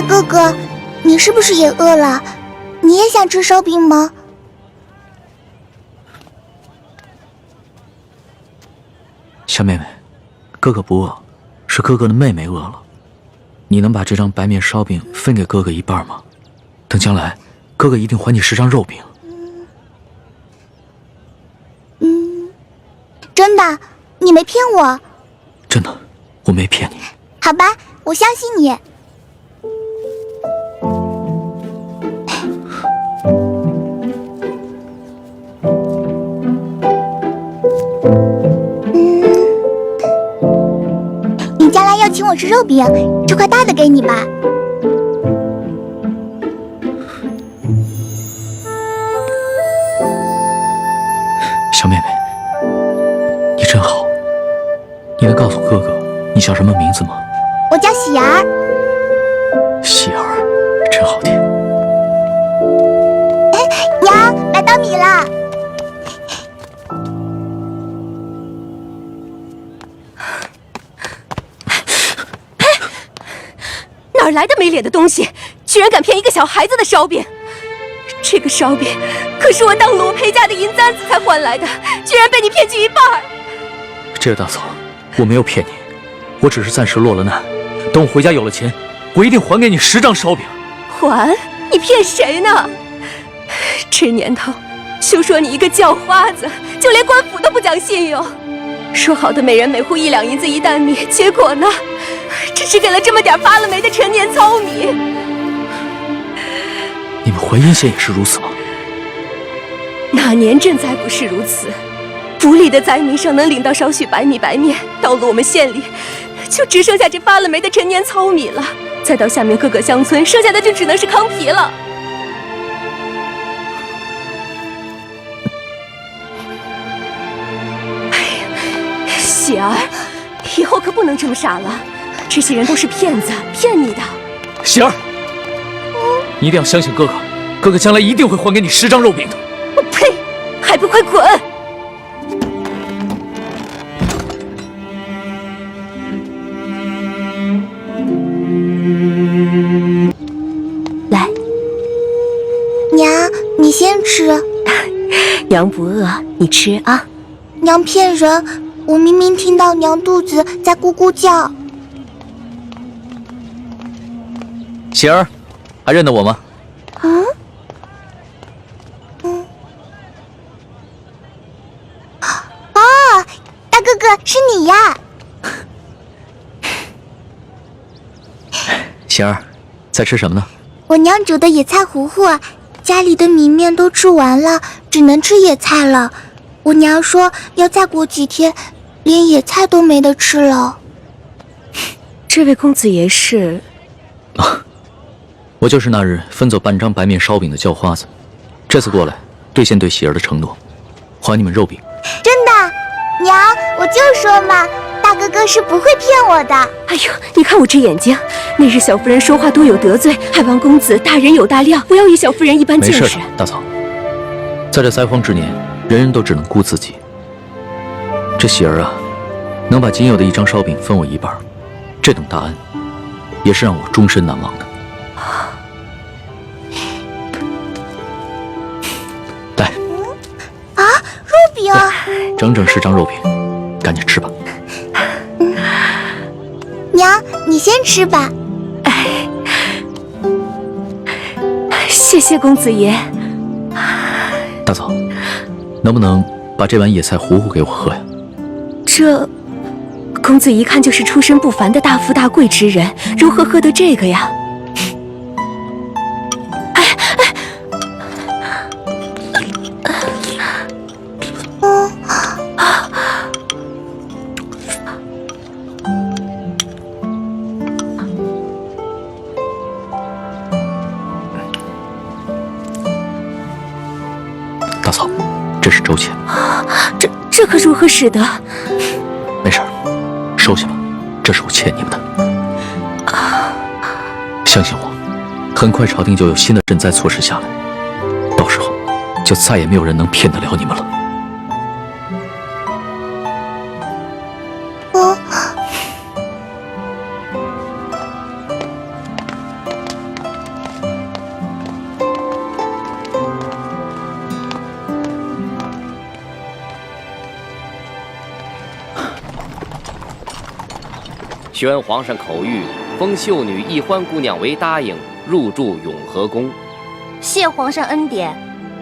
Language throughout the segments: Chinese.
大哥哥，你是不是也饿了？你也想吃烧饼吗？小妹妹，哥哥不饿，是哥哥的妹妹饿了。你能把这张白面烧饼分给哥哥一半吗？等将来，哥哥一定还你10张肉饼。真的，你没骗我。真的，我没骗你。好吧，我相信你。你将来要请我吃肉饼，这块大的给你吧。小妹妹，你真好。你能告诉哥哥你叫什么名字吗？我叫喜儿。喜儿，真好听。娘，买到米了。哪儿来的没脸的东西，居然敢骗一个小孩子的烧饼！这个烧饼可是我当罗培家的银簪子才换来的，居然被你骗去一半。这个大嫂，我没有骗你，我只是暂时落了难。等我回家有了钱，我一定还给你10张烧饼。还？你骗谁呢？这年头，休说你一个叫花子，就连官府都不讲信用。说好的每人每户1两银子1担米，结果呢，只是给了这么点发了霉的陈年糙米。你们淮阴县也是如此吗？哪年赈灾不是如此？不利的灾民尚能领到少许白米白面，到了我们县里，就只剩下这发了霉的陈年糙米了。再到下面各个乡村，剩下的就只能是糠皮了。哎呀，喜儿，以后可不能这么傻了，这些人都是骗子，骗你的。喜儿，你一定要相信哥哥，哥哥将来一定会还给你10张肉饼的。我呸！还不快滚！来，娘，你先吃。娘不饿，你吃啊。娘骗人，我明明听到娘肚子在咕咕叫。喜儿，还认得我吗？哦，大哥哥是你呀！喜儿，在吃什么呢？我娘煮的野菜糊糊，家里的米面都吃完了，只能吃野菜了。我娘说要再过几天，连野菜都没得吃了。这位公子爷是？我就是那日分走半张白面烧饼的叫花子，这次过来兑现对喜儿的承诺，还你们肉饼。真的，娘，我就说嘛，大哥哥是不会骗我的。哎呦，你看我这眼睛，那日小夫人说话多有得罪，还望公子大人有大量，不要与小夫人一般见识。没事的，大嫂，在这灾荒之年，人人都只能顾自己。这喜儿啊，能把仅有的1张烧饼分我一半，这等大恩，也是让我终身难忘的。来，肉饼，整整10张肉饼，赶紧吃吧。娘，你先吃吧。谢谢公子爷。大嫂，能不能把这碗野菜糊糊给我喝呀？这公子一看就是出身不凡的大富大贵之人，如何喝得这个呀？大嫂，这是周钱。这可如何使得？没事儿，收下吧，这是我欠你们的。相信我，很快朝廷就有新的赈灾措施下来，到时候就再也没有人能骗得了你们了。宣皇上口谕，封秀女易欢姑娘为答应，入住永和宫。谢皇上恩典。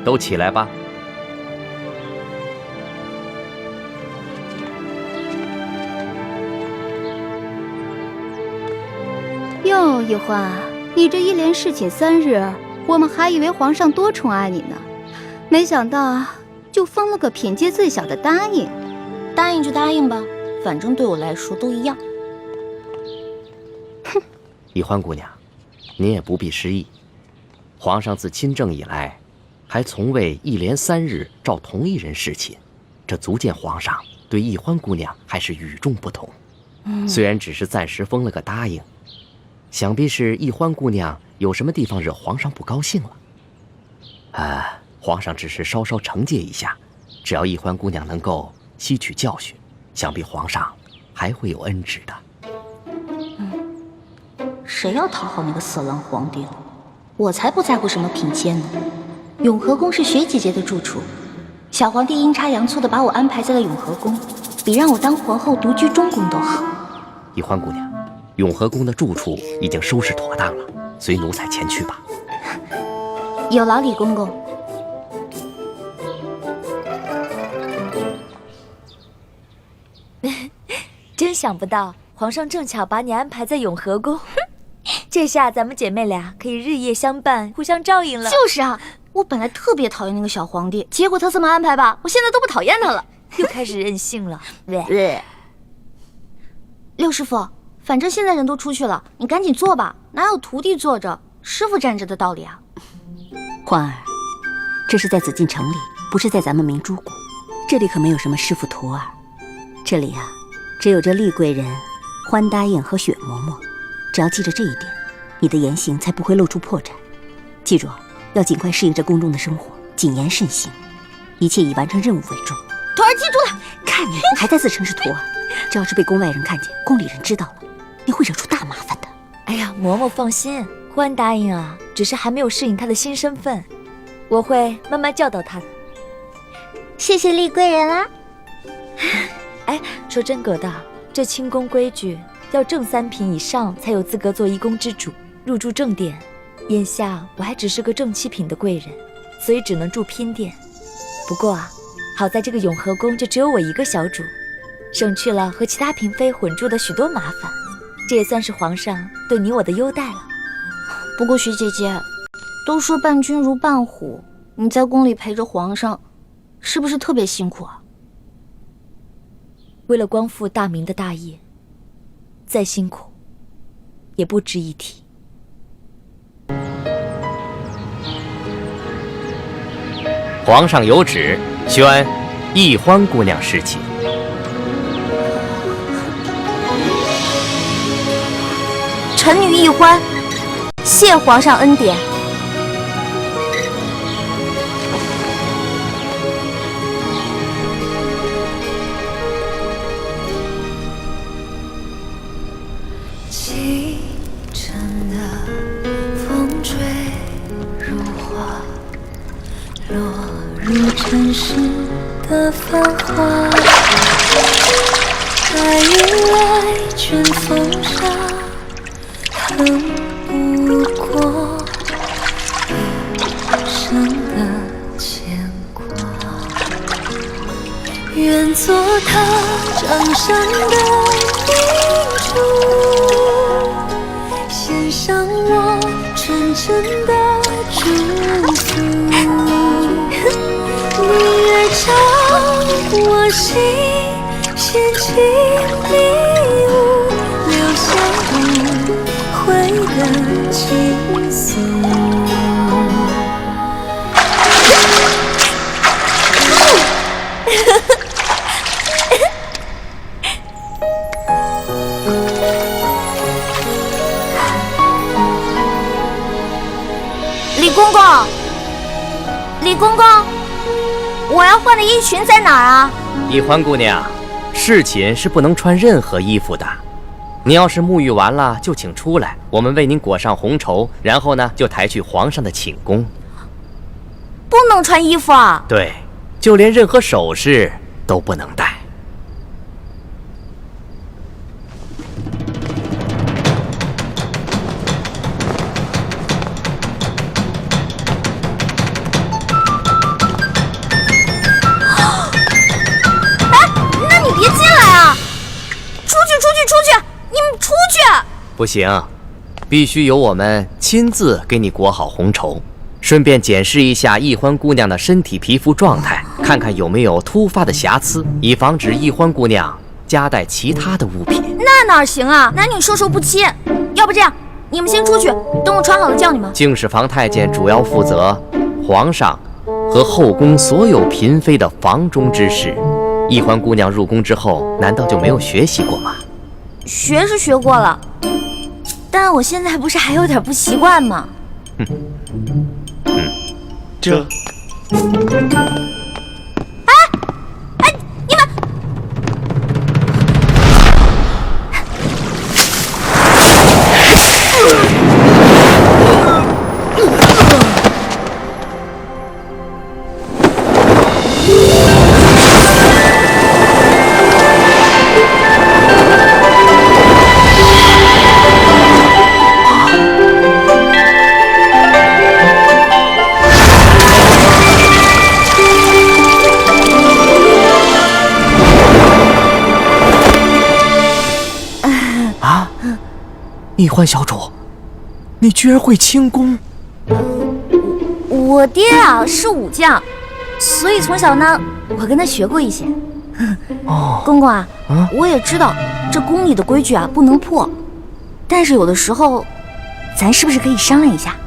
都起来吧。哟，易欢，你这一连侍寝3日，我们还以为皇上多宠爱你呢，没想到就封了个品阶最小的答应。答应就答应吧，反正对我来说都一样。哼，易欢姑娘，您也不必失意。皇上自亲政以来，还从未一连3日召同一人侍寝，这足见皇上对易欢姑娘还是与众不同。虽然只是暂时封了个答应，想必是易欢姑娘有什么地方惹皇上不高兴了。皇上只是稍稍惩戒一下，只要易欢姑娘能够吸取教训，想必皇上还会有恩旨的。谁要讨好那个色狼皇帝了？我才不在乎什么品阶呢。永和宫是雪姐姐的住处，小皇帝阴差阳错地把我安排在了永和宫，比让我当皇后独居中宫都好。易欢姑娘，永和宫的住处已经收拾妥当了，随奴才前去吧。有劳李公公。真想不到，皇上正巧把你安排在永和宫，这下咱们姐妹俩可以日夜相伴，互相照应了。就是啊，我本来特别讨厌那个小皇帝，结果他这么安排吧，我现在都不讨厌他了。又开始任性了。六师傅，反正现在人都出去了，你赶紧做吧，哪有徒弟坐着，师傅站着的道理啊？欢儿，这是在紫禁城里，不是在咱们明珠谷，这里可没有什么师傅徒儿，这里啊，只有这厉贵人、欢答应和雪嬷嬷。只要记着这一点，你的言行才不会露出破绽。记住，要尽快适应这宫中的生活，谨言慎行，一切以完成任务为重。徒儿记住了。看你还在自称是徒儿，这要是被宫外人看见，宫里人知道了，你会惹出大麻烦的。哎呀，嬷嬷放心，欢答应啊，只是还没有适应她的新身份，我会慢慢教导她的。谢谢厉贵人啊。哎，说真格的，这清宫规矩要正3品以上才有资格做一宫之主，入住正殿。眼下我还只是个正7品的贵人，所以只能住嫔殿。不过啊，好在这个永和宫就只有我一个小主，省去了和其他嫔妃混住的许多麻烦，这也算是皇上对你我的优待了。不过徐姐姐，都说伴君如伴虎，你在宫里陪着皇上，是不是特别辛苦啊？为了光复大明的大业，再辛苦也不值一提。皇上有旨，宣易欢姑娘侍寝。臣女易欢，谢皇上恩典。清晨的风吹如花，落入尘世的繁华。爱与来卷风沙，恨不过一生的牵挂。愿做他掌上的明珠，献上我纯真的祝福。你来照我心，献起礼物，留下无悔的情愫。李公公，李公公，我要换的衣裙在哪儿啊？易欢姑娘，侍寝是不能穿任何衣服的。你要是沐浴完了，就请出来，我们为您裹上红绸，然后呢，就抬去皇上的寝宫。不能穿衣服啊？对，就连任何首饰都不能戴。不行，必须由我们亲自给你裹好红绸，顺便检视一下易欢姑娘的身体皮肤状态，看看有没有突发的瑕疵，以防止易欢姑娘夹带其他的物品。那哪行啊？男女授受不亲。要不这样，你们先出去，等我穿好了叫你们。敬事房太监主要负责皇上和后宫所有嫔妃的房中之事。易欢姑娘入宫之后，难道就没有学习过吗？学是学过了，但我现在不是还有点不习惯吗？这。你们！易欢小主，你居然会轻功？我爹啊是武将，所以从小呢，我跟他学过一些。公公啊，我也知道这宫里的规矩啊不能破，但是有的时候，咱是不是可以商量一下？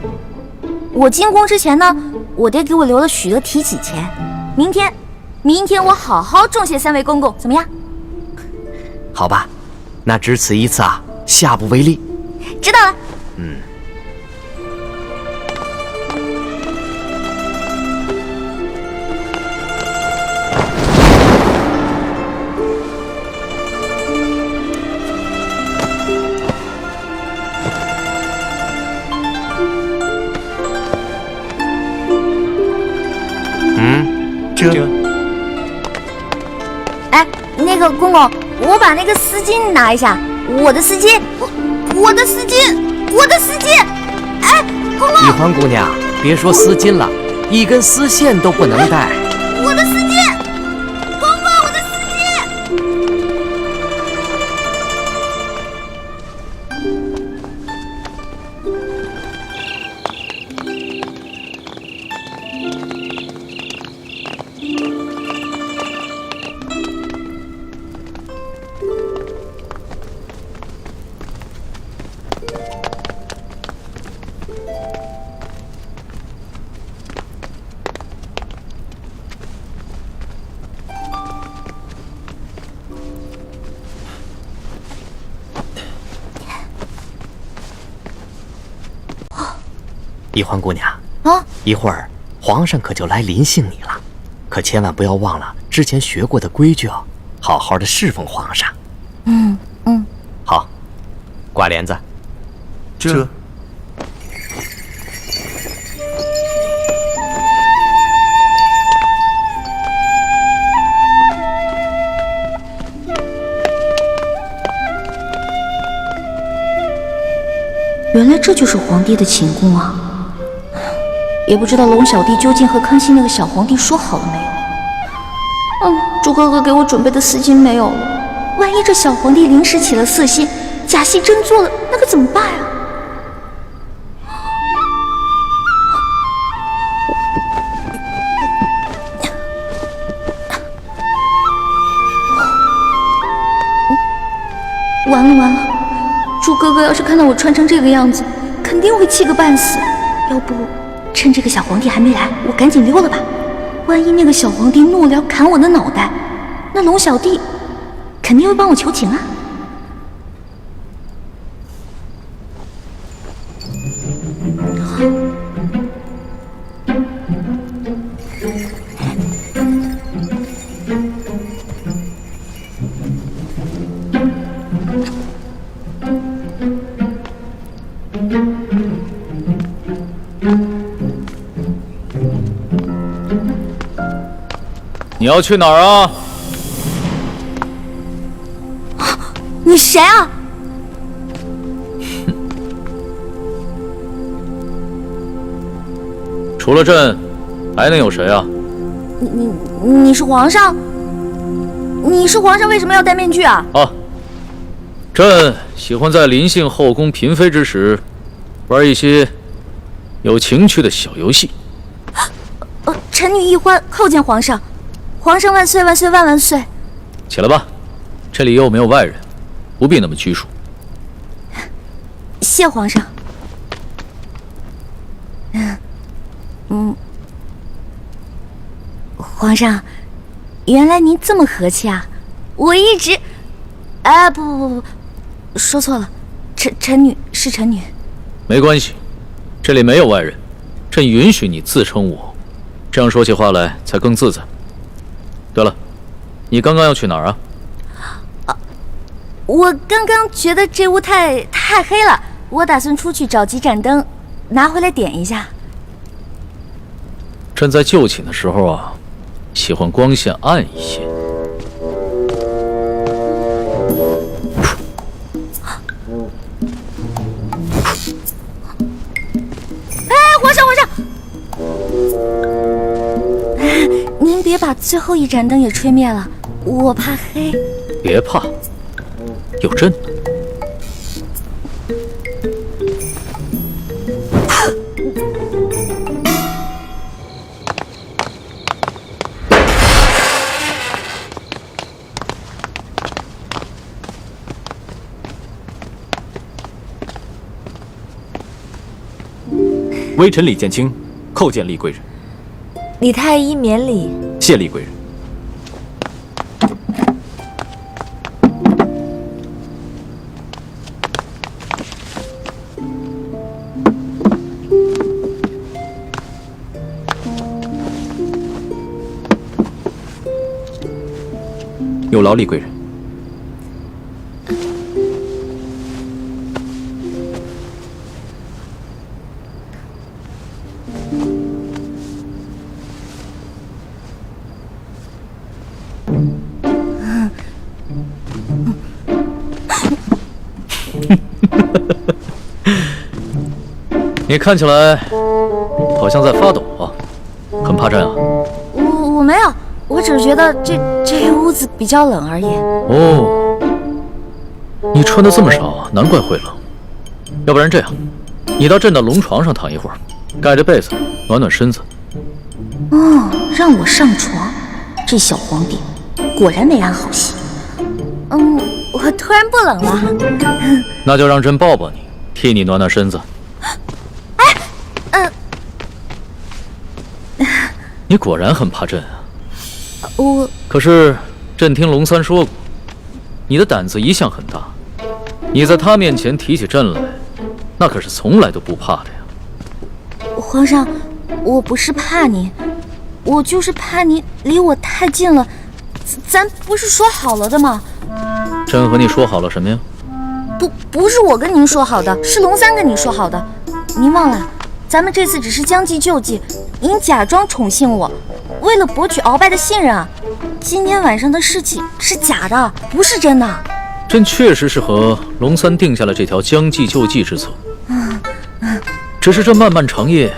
我进宫之前呢，我爹给我留了许多提己钱，明天我好好重谢3位公公，怎么样？好吧，那只此一次啊，下不为例。知道了。哎，那个公公，我把那个丝巾拿一下，我的丝巾，我的丝巾！哎，公公！易欢姑娘，别说丝巾了，一根丝线都不能带。我的丝巾，公公，我的丝巾！易欢姑娘啊，一会儿皇上可就来临幸你了，可千万不要忘了之前学过的规矩哦，好好的侍奉皇上。好，挂帘子。这。原来这就是皇帝的寝宫啊！也不知道龙小弟究竟和康熙那个小皇帝说好了没有？朱哥哥给我准备的丝巾没有了，万一这小皇帝临时起了色心，假戏真做了，那可怎么办啊？完了！朱哥哥要是看到我穿成这个样子，肯定会气个半死。要不趁这个小皇帝还没来，我赶紧溜了吧。万一那个小皇帝怒了砍我的脑袋，那龙小弟肯定会帮我求情啊。你要去哪儿啊？你谁啊？除了朕，还能有谁啊？你是皇上？你是皇上，为什么要戴面具啊？啊，朕喜欢在临幸后宫嫔妃之时，玩一些有情趣的小游戏。臣女一欢叩见皇上，皇上万岁万岁万万岁！起来吧，这里又没有外人，不必那么拘束。谢皇上。皇上，原来您这么和气啊！我一直……不，说错了，臣女是臣女。没关系，这里没有外人，朕允许你自称我，这样说起话来才更自在。对了，你刚刚要去哪儿啊？我刚刚觉得这屋太黑了，我打算出去找几盏灯，拿回来点一下。朕在就寝的时候啊，喜欢光线暗一些。皇上，您别把最后一盏灯也吹灭了，我怕黑。别怕，有朕呢。微臣李建清叩见厉贵人。李太医免礼。谢厉贵人。有劳厉贵人。你看起来好像在发抖啊，很怕朕啊？我没有，我只是觉得这屋子比较冷而已。哦，你穿的这么少，难怪会冷。要不然这样，你到朕的龙床上躺一会儿，盖着被子暖暖身子。哦，让我上床，这小皇帝果然没安好心。我突然不冷了。那就让朕抱抱你，替你暖暖身子。你果然很怕朕啊！可是朕听龙三说过，你的胆子一向很大，你在他面前提起朕来，那可是从来都不怕的呀。皇上，我不是怕你，我就是怕你离我太近了。咱不是说好了的吗？朕和你说好了什么呀？不是我跟您说好的，是龙三跟你说好的。您忘了，咱们这次只是将计就计，您假装宠幸我，为了博取鳌拜的信任啊。今天晚上的事情是假的，不是真的。朕确实是和龙三定下了这条将计就计之策。只是这漫漫长夜，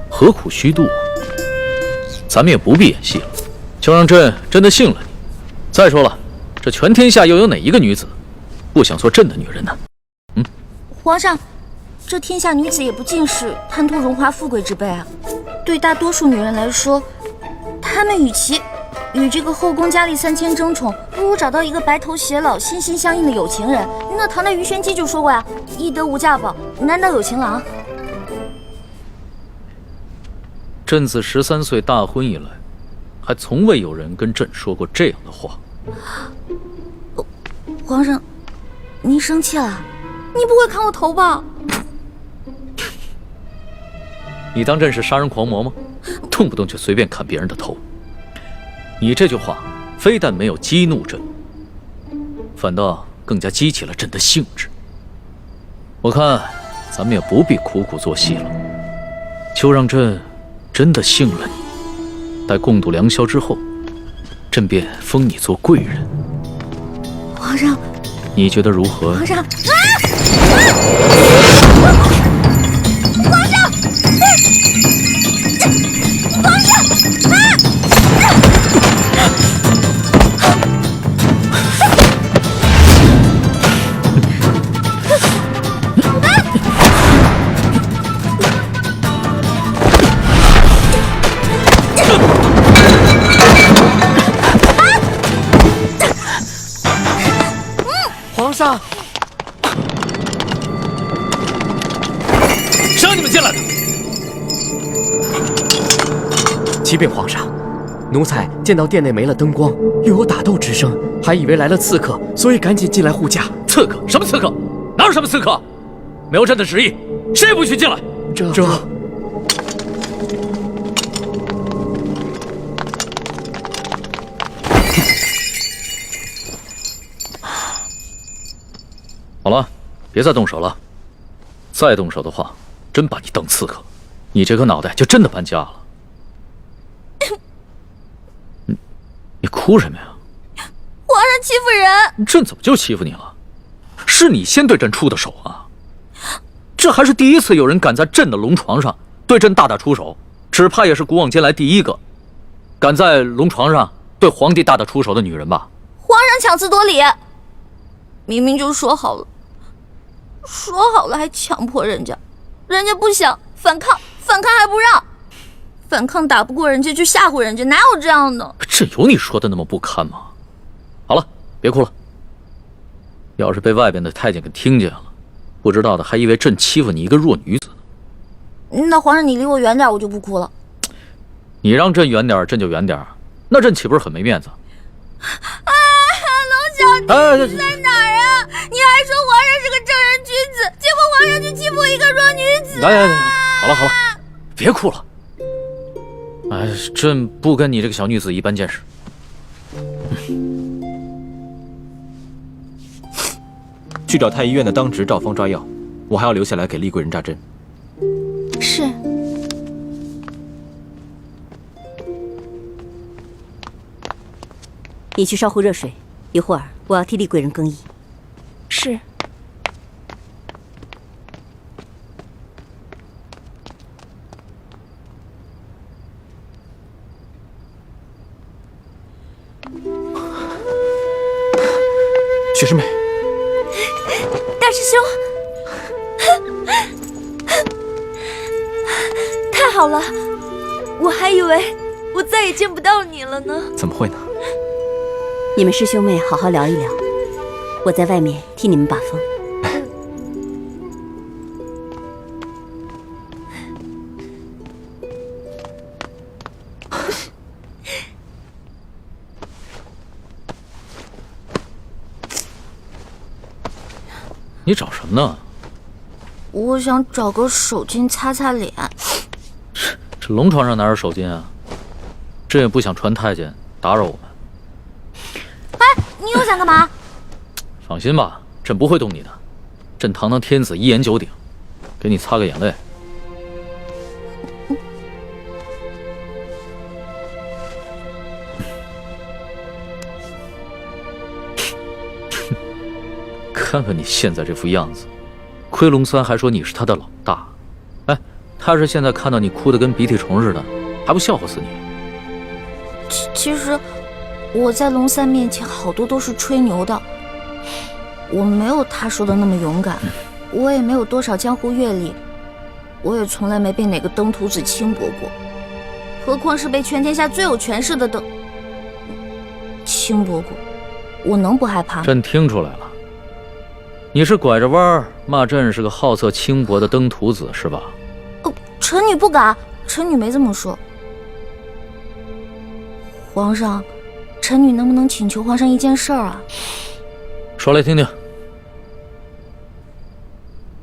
何苦虚度？咱们也不必演戏了，就让朕真的信了你。再说了，这全天下又有哪一个女子不想做朕的女人呢？皇上，这天下女子也不尽是贪图荣华富贵之辈啊。对大多数女人来说，她们与其与这个后宫佳丽3000争宠，不如找到一个白头偕老、心心相印的有情人。那唐代鱼玄机就说过呀：“易得无价宝，难得有情郎。”朕自13岁大婚以来，还从未有人跟朕说过这样的话。皇上，您生气了？你不会砍我头吧？你当朕是杀人狂魔吗？动不动就随便砍别人的头。你这句话非但没有激怒朕，反倒更加激起了朕的兴致。我看咱们也不必苦苦做戏了，就让朕真的信了你。待共度良宵之后，朕便封你做贵人。皇上，你觉得如何？皇上，上，谁让你们进来的？启禀皇上，奴才见到殿内没了灯光，又有打斗之声，还以为来了刺客，所以赶紧进来护驾。刺客？什么刺客？哪有什么刺客？没有朕的旨意，谁也不许进来。这好了，别再动手了。再动手的话，真把你当刺客，你这颗脑袋就真的搬家了。你哭什么呀？皇上欺负人！朕怎么就欺负你了？是你先对朕出的手啊！这还是第一次有人敢在朕的龙床上对朕大打出手，只怕也是古往今来第一个敢在龙床上对皇帝大打出手的女人吧？皇上强词夺理，明明就说好了还强迫人家不想反抗还不让，反抗打不过人家就吓唬人家，哪有这样的？朕有你说的那么不堪吗？好了，别哭了。要是被外边的太监给听见了，不知道的还以为朕欺负你一个弱女子呢。那皇上你离我远点，我就不哭了。你让朕远点，朕就远点，那朕岂不是很没面子？龙小弟，你在哪儿啊？你还说皇上是个正人君子，结果皇上就欺负一个弱女子。来，好了，别哭了。哎，朕不跟你这个小女子一般见识。去找太医院的当值赵方抓药，我还要留下来给丽贵人扎针。是。你去烧壶热水，一会儿我要替丽贵人更衣。是。雪师妹，大师兄，太好了，我还以为我再也见不到你了呢。怎么会呢？你们师兄妹好好聊一聊，我在外面替你们把风。你找什么呢？我想找个手巾擦擦脸。这龙床上哪有手巾啊？朕也不想传太监打扰我们。哎，你又想干嘛？放心吧，朕不会动你的。朕堂堂天子，一言九鼎，给你擦个眼泪。看看你现在这副样子，亏龙三还说你是他的老大。哎，他是现在看到你哭得跟鼻涕虫似的，还不笑话死你？其实我在龙三面前好多都是吹牛的，我没有他说的那么勇敢，我也没有多少江湖阅历，我也从来没被哪个登徒子轻薄过，何况是被全天下最有权势的轻薄过，我能不害怕吗？朕听出来了。你是拐着弯儿骂朕是个好色轻薄的登徒子是吧？臣女不敢，臣女没这么说。皇上，臣女能不能请求皇上一件事啊？说来听听。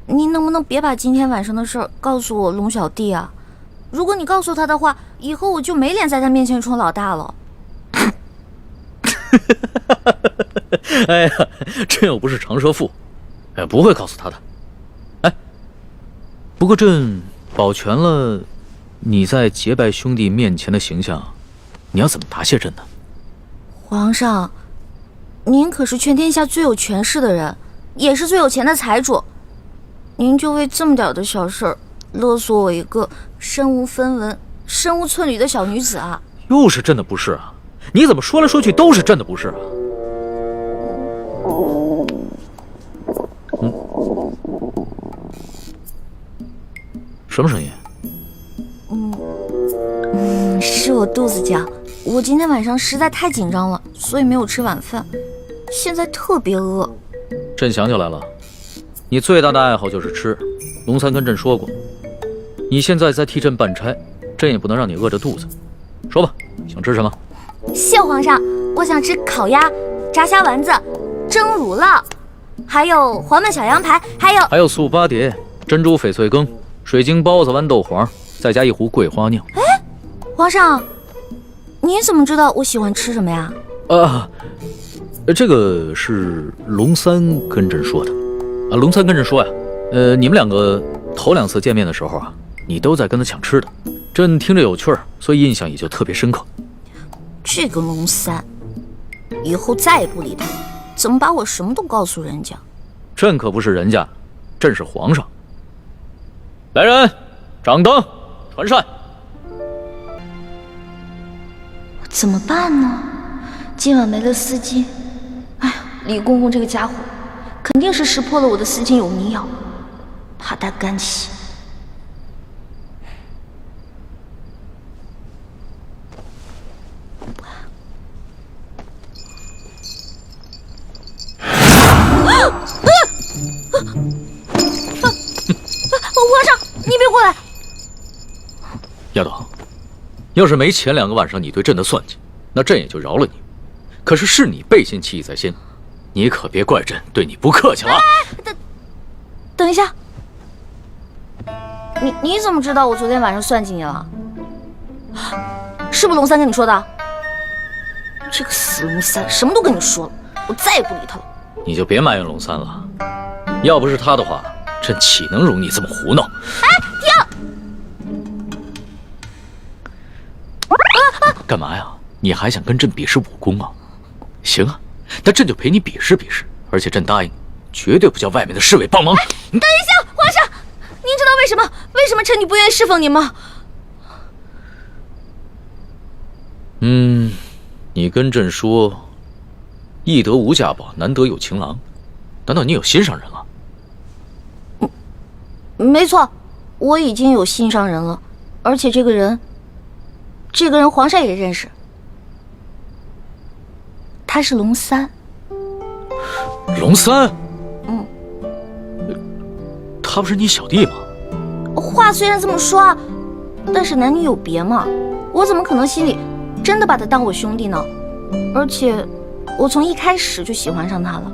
您能不能别把今天晚上的事告诉我龙小弟啊？如果你告诉他的话，以后我就没脸在他面前充老大了。哎呀，朕又不是长舌妇。哎，不会告诉他的。哎，不过朕保全了你在结拜兄弟面前的形象，你要怎么答谢朕呢？皇上，您可是全天下最有权势的人，也是最有钱的财主，您就为这么点的小事勒索我一个身无分文、身无寸缕的小女子啊！又是朕的不是啊！你怎么说来说去都是朕的不是啊？什么声音？是我肚子叫。我今天晚上实在太紧张了，所以没有吃晚饭，现在特别饿。朕想起来了，你最大的爱好就是吃。龙三跟朕说过，你现在在替朕办差，朕也不能让你饿着肚子。说吧，想吃什么？谢皇上，我想吃烤鸭、炸虾丸子、蒸乳酪，还有黄焖小羊排，还有素八碟、珍珠翡翠羹、水晶包子豌豆黄，再加一壶桂花酿。哎，皇上，你怎么知道我喜欢吃什么呀？这个是龙三跟朕说的。龙三跟朕说呀，你们两个头2次见面的时候啊，你都在跟他抢吃的，朕听着有趣儿，所以印象也就特别深刻。这个龙三，以后再也不理他，怎么把我什么都告诉人家？朕可不是人家，朕是皇上。来人，掌灯，传膳。怎么办呢？今晚没了丝巾，哎呀，李公公这个家伙，肯定是识破了我的丝巾有迷药，怕他干洗。皇上，你别过来！丫头，要是没前2个晚上你对朕的算计，那朕也就饶了你。可是你背信弃义在先，你可别怪朕对你不客气了。等一下，你怎么知道我昨天晚上算计你了？是不是龙三跟你说的？这个死龙三什么都跟你说了，我再也不理他了。你就别埋怨龙三了，要不是他的话，朕岂能容你这么胡闹？哎，停！干嘛呀？你还想跟朕比试武功啊？行啊，那朕就陪你比试比试，而且朕答应，绝对不叫外面的侍卫帮忙。等一下，皇上，您知道为什么臣女不愿意侍奉您吗？你跟朕说，易得无价宝，难得有情郎，难道你有心上人了？没错，我已经有心上人了，而且这个人皇上也认识，他是龙三。龙三？他不是你小弟吗？话虽然这么说，但是男女有别嘛，我怎么可能心里真的把他当我兄弟呢？而且我从一开始就喜欢上他了。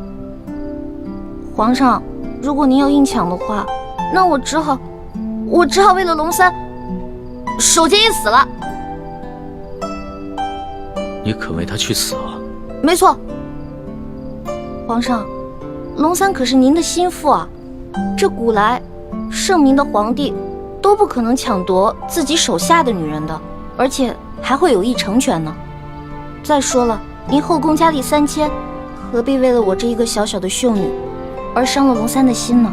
皇上，如果您要硬抢的话，那我只好为了龙三守节一死了。你肯为他去死啊？没错，皇上，龙三可是您的心腹啊，这古来圣明的皇帝都不可能抢夺自己手下的女人的，而且还会有意成全呢。再说了，您后宫佳丽3000，何必为了我这一个小小的秀女而伤了龙三的心呢？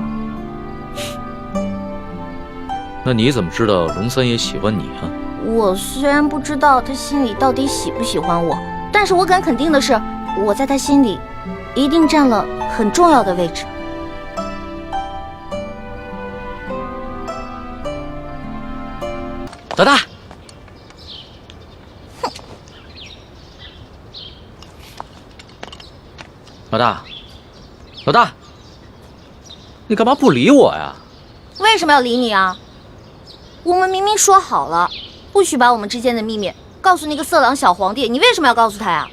那你怎么知道龙三也喜欢你啊？我虽然不知道他心里到底喜不喜欢我，但是我敢肯定的是，我在他心里一定占了很重要的位置。老大，老大，你干嘛不理我呀？为什么要理你啊？我们明明说好了，不许把我们之间的秘密告诉那个色狼小皇帝，你为什么要告诉他呀？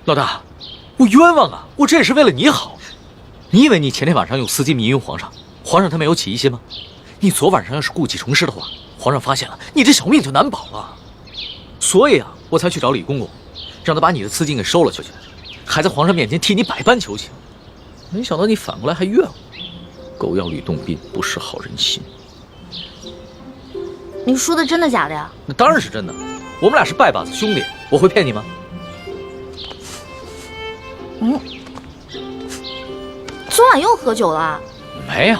老大，我冤枉啊！我这也是为了你好。你以为你前天晚上用丝巾迷晕皇上，皇上他没有起疑心吗？你昨晚上要是故技重施的话，皇上发现了，你这小命就难保了。所以啊，我才去找李公公，让他把你的丝巾给收了去，还在皇上面前替你百般求情。没想到你反过来还怨我，狗咬吕洞宾，不识好人心。你说的真的假的呀？那当然是真的，我们俩是拜把子兄弟，我会骗你吗？昨晚又喝酒了？没有，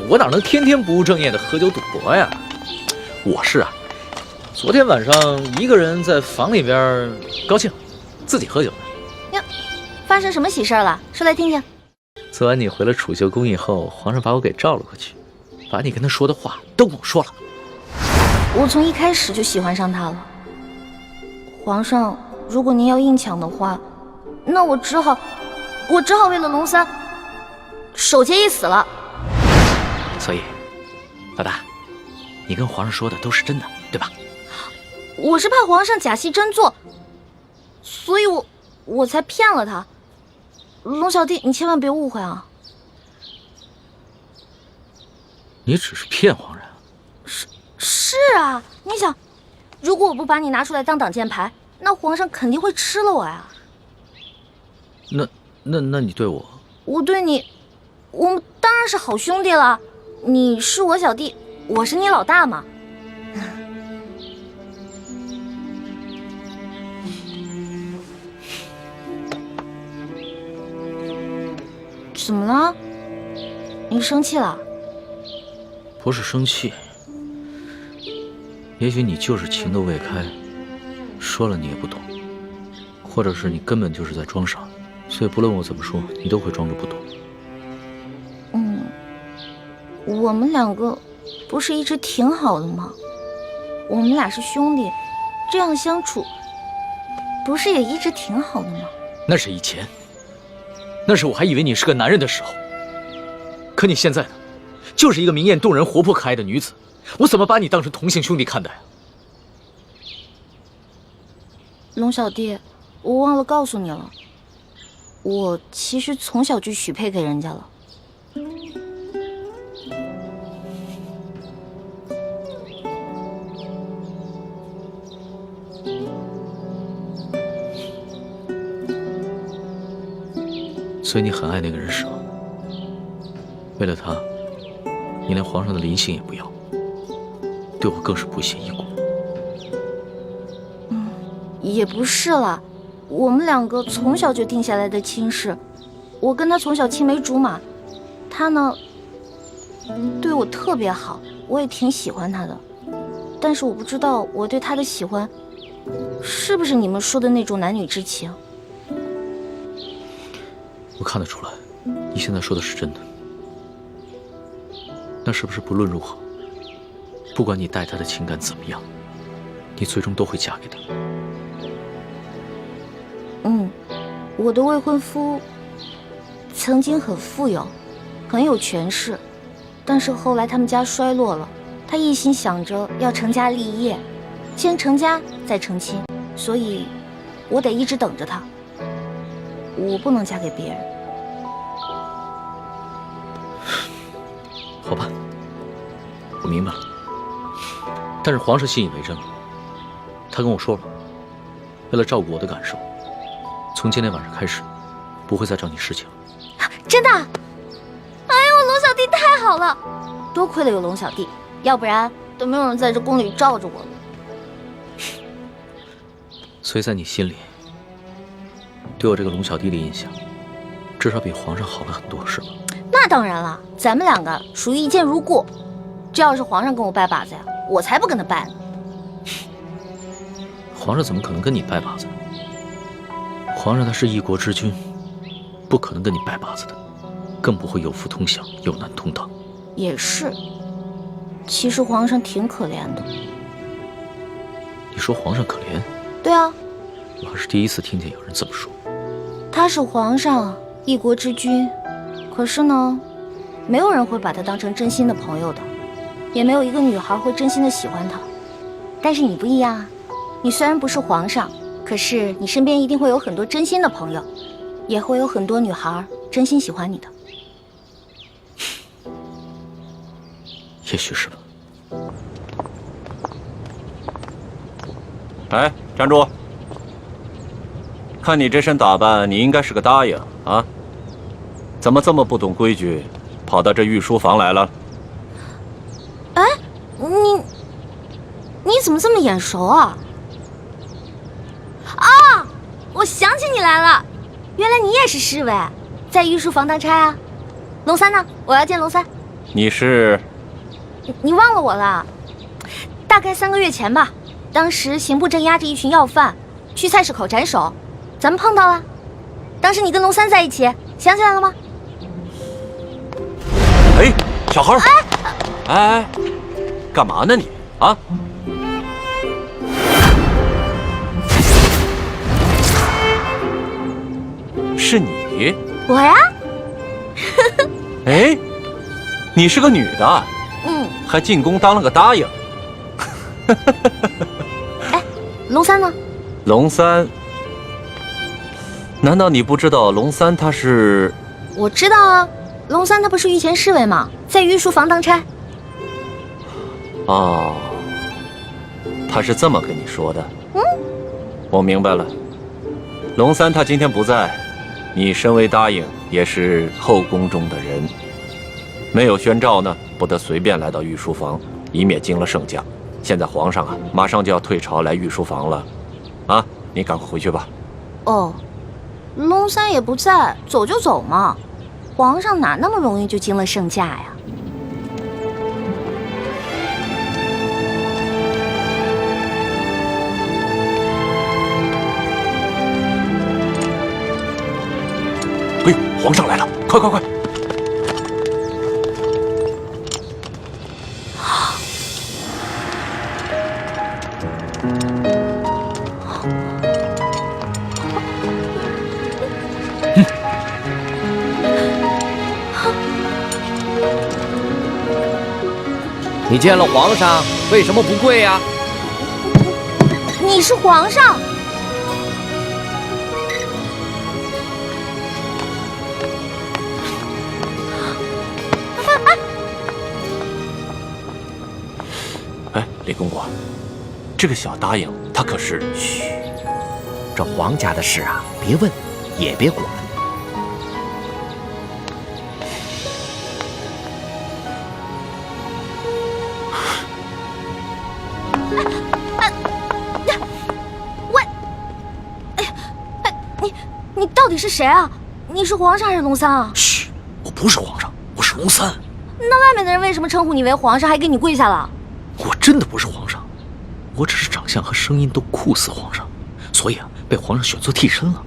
我哪能天天不务正业的喝酒赌博呀？我是昨天晚上一个人在房里边高兴，自己喝酒呢。呀，发生什么喜事了？说来听听。昨晚你回了储秀宫以后，皇上把我给召了过去，把你跟他说的话都跟我说了。我从一开始就喜欢上他了。皇上，如果您要硬抢的话，那我只好为了龙三守节已死了。所以，老大，你跟皇上说的都是真的，对吧？我是怕皇上假戏真做，所以我才骗了他。龙小弟，你千万别误会啊！你只是骗皇上？是啊，你想，如果我不把你拿出来当挡箭牌，那皇上肯定会吃了我呀。那你对我？我对你，我们当然是好兄弟了。你是我小弟，我是你老大嘛。怎么了？你生气了？不是生气，也许你就是情窦未开，说了你也不懂，或者是你根本就是在装傻，所以不论我怎么说，你都会装着不懂。我们两个不是一直挺好的吗？我们俩是兄弟，这样相处不是也一直挺好的吗？那是以前，那是我还以为你是个男人的时候。可你现在呢，就是一个明艳动人、活泼可爱的女子，我怎么把你当成同性兄弟看待啊？龙小弟，我忘了告诉你了，我其实从小就许配给人家了。所以你很爱那个人是吗？为了他，你连皇上的临幸也不要，对我更是不屑一顾。也不是啦，我们两个从小就定下来的亲事，我跟他从小青梅竹马，他呢对我特别好，我也挺喜欢他的，但是我不知道我对他的喜欢是不是你们说的那种男女之情。我看得出来，你现在说的是真的。那是不是不论如何，不管你待他的情感怎么样，你最终都会嫁给他？我的未婚夫曾经很富有，很有权势，但是后来他们家衰落了，他一心想着要成家立业，先成家再成亲，所以我得一直等着他，我不能嫁给别人。好吧，我明白了。但是皇上信以为真了，他跟我说了，为了照顾我的感受，从今天晚上开始，不会再找你侍寝了。真的？哎呦，龙小弟太好了，多亏了有龙小弟，要不然都没有人在这宫里罩着我了。所以在你心里，对我这个龙小弟的印象，至少比皇上好了很多，是吗？那当然了，咱们两个属于一见如故。这要是皇上跟我拜把子呀，我才不跟他拜呢。皇上怎么可能跟你拜把子呢？皇上他是一国之君，不可能跟你拜把子的，更不会有福同享，有难同当。也是，其实皇上挺可怜的。你说皇上可怜？对啊，我还是第一次听见有人这么说。他是皇上，一国之君，可是呢，没有人会把他当成真心的朋友的，也没有一个女孩会真心的喜欢他。但是你不一样啊，你虽然不是皇上，可是你身边一定会有很多真心的朋友，也会有很多女孩真心喜欢你的。也许是吧。哎，站住！看你这身打扮，你应该是个答应啊？怎么这么不懂规矩，跑到这御书房来了？哎，你怎么这么眼熟啊？啊，我想起你来了，原来你也是侍卫，在御书房当差啊。龙三呢？我要见龙三。你是？你忘了我了？大概3个月前吧，当时刑部正押着一群要犯，去菜市口斩首，咱们碰到了。当时你跟龙三在一起，想起来了吗？哎，小孩儿！哎，干嘛呢你啊？是你？我呀？哎，你是个女的，还进宫当了个答应。哎，龙三呢？龙三，难道你不知道龙三他是？我知道啊，龙三他不是御前侍卫吗？在御书房当差。哦，他是这么跟你说的。我明白了。龙三他今天不在，你身为答应，也是后宫中的人，没有宣召呢，不得随便来到御书房，以免惊了圣驾。现在皇上啊，马上就要退朝来御书房了，啊，你赶快回去吧。哦，龙三也不在，走就走嘛，皇上哪那么容易就惊了圣驾呀？哎呦，皇上来了，快快快！你见了皇上，为什么不跪呀？你是皇上？哎，李公公，这个小答应他可是……嘘，这皇家的事啊，别问，也别管。你到底是谁啊？你是皇上还是龙三啊？嘘，我不是皇上，我是龙三。那外面的人为什么称呼你为皇上，还给你跪下了？我真的不是皇上，我只是长相和声音都酷似皇上，所以啊，被皇上选做替身了。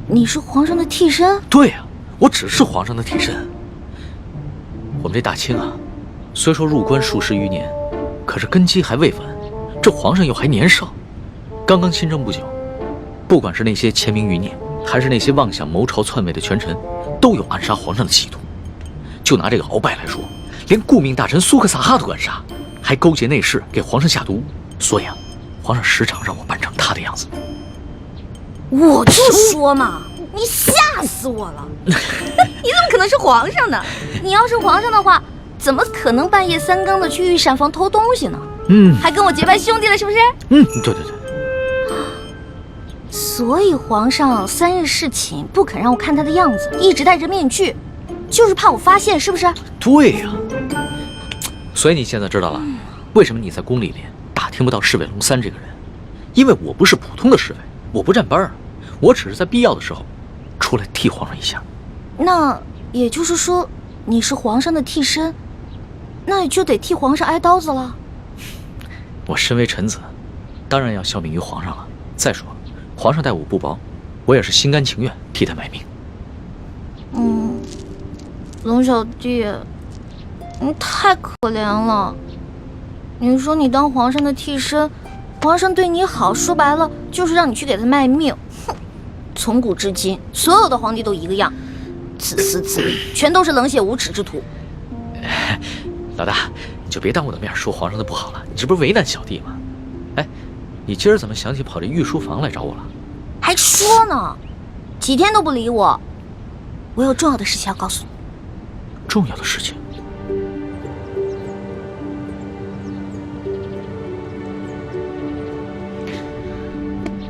你是皇上的替身？对呀，我只是皇上的替身。我们这大清啊，虽说入关数十余年，可是根基还未稳，这皇上又还年少，刚刚亲政不久。不管是那些签名余孽，还是那些妄想谋朝篡位的权臣，都有暗杀皇上的企图。就拿这个鳌拜来说，连顾命大臣苏克萨哈都敢杀，还勾结内侍给皇上下毒。所以啊，皇上时常让我扮成他的样子。我就说嘛，你吓死我了！你怎么可能是皇上呢？你要是皇上的话，怎么可能半夜三更的去御膳房偷东西呢？还跟我结拜兄弟了，是不是？对对对。所以皇上3日侍寝不肯让我看他的样子，一直戴着面具，就是怕我发现，是不是？对呀。所以你现在知道了，为什么你在宫里面打听不到侍卫龙三这个人？因为我不是普通的侍卫，我不站班儿，我只是在必要的时候出来替皇上一下。那也就是说，你是皇上的替身，那也就得替皇上挨刀子了。我身为臣子，当然要效命于皇上了。再说，皇上待我不薄，我也是心甘情愿替他卖命。龙小弟，你太可怜了。你说你当皇上的替身，皇上对你好，说白了就是让你去给他卖命。哼，从古至今，所有的皇帝都一个样，自私自利，全都是冷血无耻之徒。老大，你就别当我的面说皇上的不好了，你这不是为难小弟吗？哎，你今儿怎么想起跑这御书房来找我了？还说呢，几天都不理我。我有重要的事情要告诉你。重要的事情？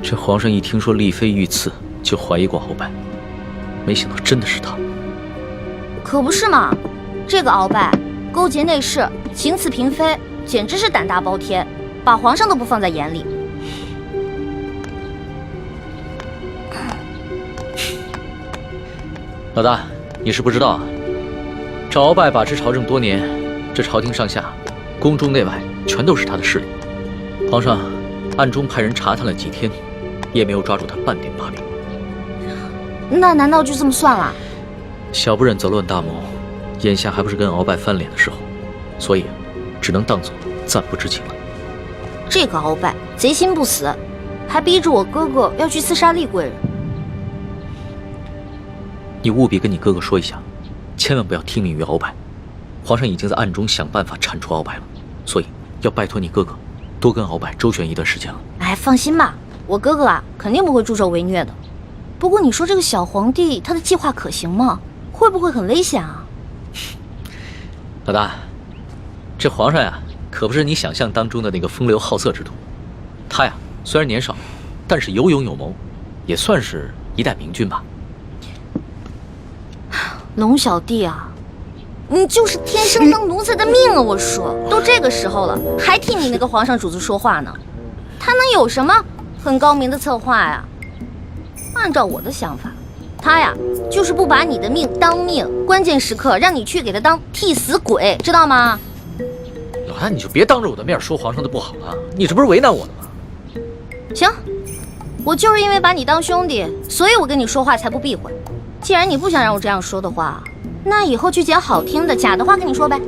这皇上一听说丽妃遇刺，就怀疑过鳌拜，没想到真的是他。可不是嘛，这个鳌拜勾结内侍，行刺嫔妃，简直是胆大包天，把皇上都不放在眼里。老大，你是不知道啊，这鳌拜把持朝政多年，这朝廷上下、宫中内外全都是他的势力。皇上暗中派人查探了几天，也没有抓住他半点把柄。那难道就这么算了？小不忍则乱大谋，眼下还不是跟鳌拜翻脸的时候，所以只能当作暂不知情了。这个鳌拜贼心不死，还逼着我哥哥要去刺杀厉贵人。你务必跟你哥哥说一下，千万不要听命于鳌拜。皇上已经在暗中想办法铲除鳌拜了，所以要拜托你哥哥多跟鳌拜周旋一段时间了。哎，放心吧，我哥哥啊肯定不会助纣为虐的。不过你说这个小皇帝他的计划可行吗？会不会很危险啊？老大，这皇上呀，可不是你想象当中的那个风流好色之徒。他呀，虽然年少，但是有勇有谋，也算是一代明君吧。龙小弟啊，你就是天生当奴才的命啊！我说，都这个时候了，还替你那个皇上主子说话呢，他能有什么很高明的策划呀？按照我的想法，他呀就是不把你的命当命，关键时刻让你去给他当替死鬼，知道吗？老大，你就别当着我的面说皇上的不好了，你这不是为难我了吗？行，我就是因为把你当兄弟，所以我跟你说话才不避讳。既然你不想让我这样说的话，那以后就捡好听的假的话跟你说呗。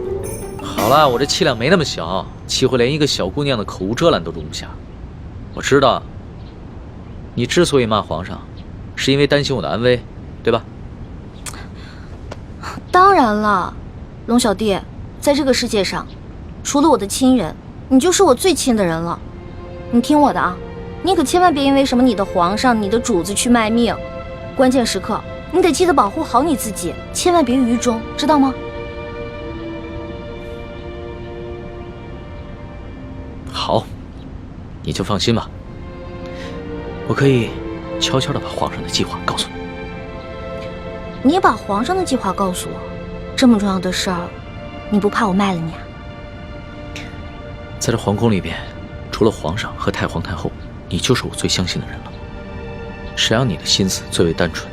好了，我这气量没那么小，岂会连一个小姑娘的口无遮拦都容不下？我知道，你之所以骂皇上，是因为担心我的安危，对吧？当然了，龙小弟，在这个世界上，除了我的亲人，你就是我最亲的人了。你听我的啊，你可千万别因为什么你的皇上、你的主子去卖命，关键时刻你得记得保护好你自己，千万别于衷，知道吗？好，你就放心吧，我可以悄悄地把皇上的计划告诉你。你也把皇上的计划告诉我，这么重要的事儿，你不怕我卖了你啊？在这皇宫里边，除了皇上和太皇太后，你就是我最相信的人了。谁让你的心思最为单纯的？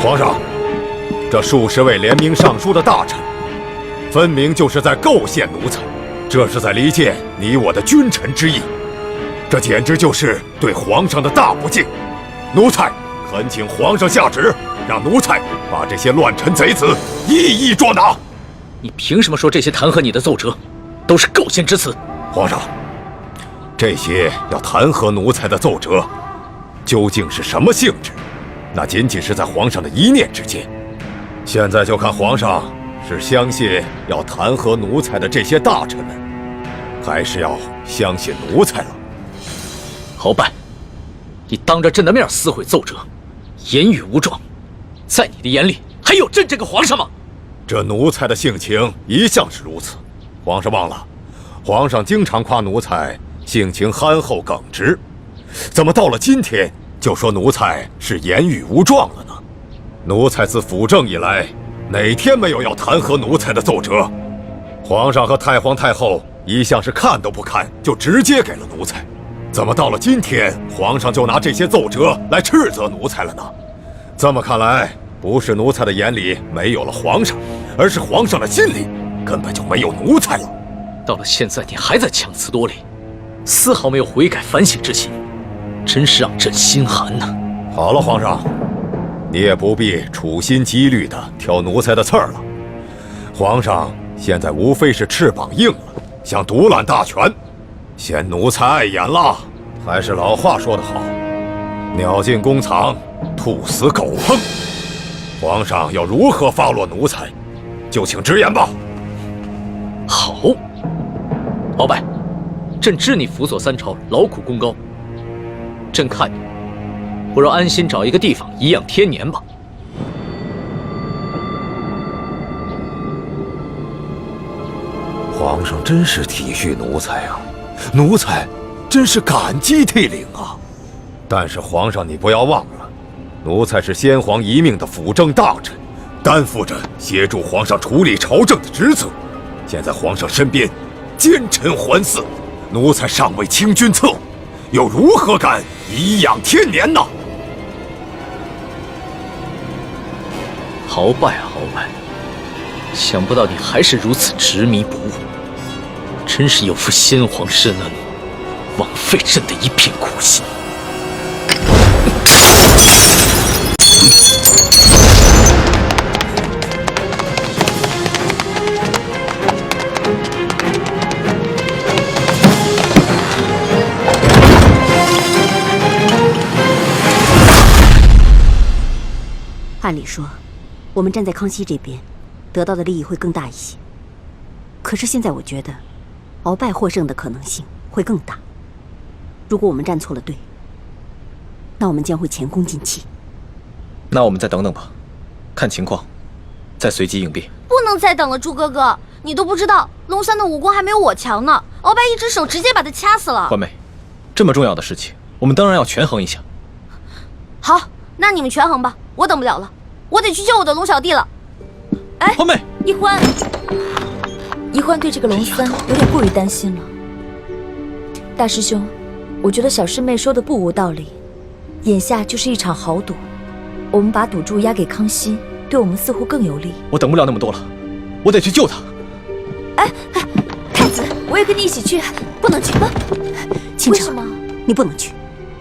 皇上，这数十位联名上书的大臣，分明就是在构陷奴才，这是在离间你我的君臣之义，这简直就是对皇上的大不敬。奴才恳请皇上下旨，让奴才把这些乱臣贼子一一捉拿。你凭什么说这些弹劾你的奏折都是构陷之词？皇上，这些要弹劾奴才的奏折，究竟是什么性质？那仅仅是在皇上的一念之间。现在就看皇上是相信要弹劾奴才的这些大臣们，还是要相信奴才了。鳌拜，你当着朕的面撕毁奏折，言语无状，在你的眼里还有朕这个皇上吗？这奴才的性情一向是如此，皇上忘了，皇上经常夸奴才性情憨厚耿直，怎么到了今天就说奴才是言语无状了呢？奴才自辅政以来，哪天没有要弹劾奴才的奏折？皇上和太皇太后一向是看都不看就直接给了奴才，怎么到了今天，皇上就拿这些奏折来斥责奴才了呢？这么看来，不是奴才的眼里没有了皇上，而是皇上的心里根本就没有奴才了。到了现在，你还在强词夺理，丝毫没有悔改反省之心，真是让朕心寒呐！好了，皇上，你也不必处心积虑地挑奴才的刺儿了。皇上现在无非是翅膀硬了，想独揽大权，嫌奴才碍眼了。还是老话说得好，鸟进弓藏，兔死狗烹。皇上要如何发落奴才，就请直言吧。好，鳌拜，朕知你辅佐三朝，劳苦功高，朕看你不如安心找一个地方颐养天年吧。皇上真是体恤奴才啊，奴才真是感激涕零啊。但是皇上，你不要忘了，奴才是先皇遗命的辅政大臣，担负着协助皇上处理朝政的职责。现在皇上身边奸臣环伺，奴才尚未清君侧，又如何敢颐养天年呢？鳌拜啊，鳌拜，想不到你还是如此执迷不悟，真是有负先皇深恩，枉费朕的一片苦心。按理说，我们站在康熙这边，得到的利益会更大一些。可是现在我觉得，鳌拜获胜的可能性会更大。如果我们站错了队，那我们将会前功尽弃。那我们再等等吧，看情况，再随机应变。不能再等了，朱哥哥，你都不知道，龙三的武功还没有我强呢。鳌拜一只手直接把他掐死了。欢妹，这么重要的事情，我们当然要权衡一下。好，那你们权衡吧，我等不了了，我得去救我的龙小弟了。哎，欢妹，一欢对这个龙三有点过于担心了。大师兄，我觉得小师妹说的不无道理。眼下就是一场豪赌，我们把赌注押给康熙，对我们似乎更有利。我等不了那么多了，我得去救他。哎，太子，我也跟你一起去。不能去吗？倾城，为什么？你不能去。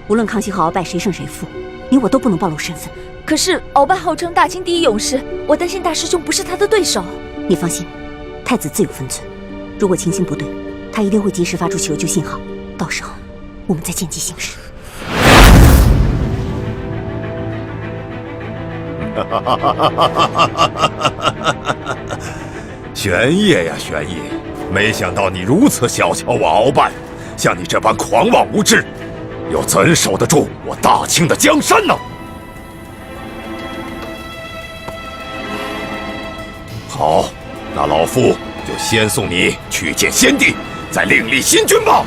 无论康熙和鳌拜谁胜谁负，你我都不能暴露身份。可是鳌拜号称大清第一勇士，我担心大师兄不是他的对手。你放心，太子自有分寸。如果情形不对，他一定会及时发出求救信号，到时候我们再见机行事。玄烨呀，玄烨，没想到你如此小瞧我鳌拜，像你这般狂妄无知，又怎守得住我大清的江山呢？好，那老夫就先送你去见先帝，再另立新君吧。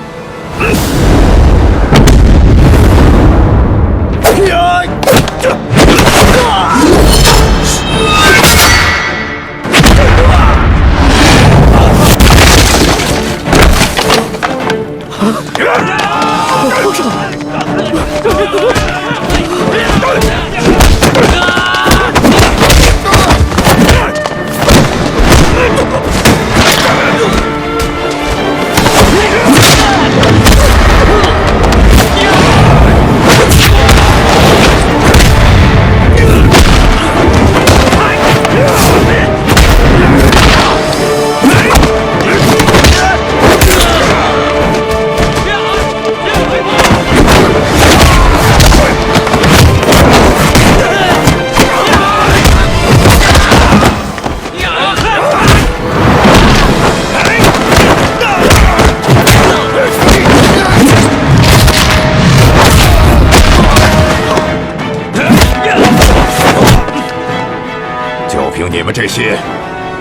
你们这些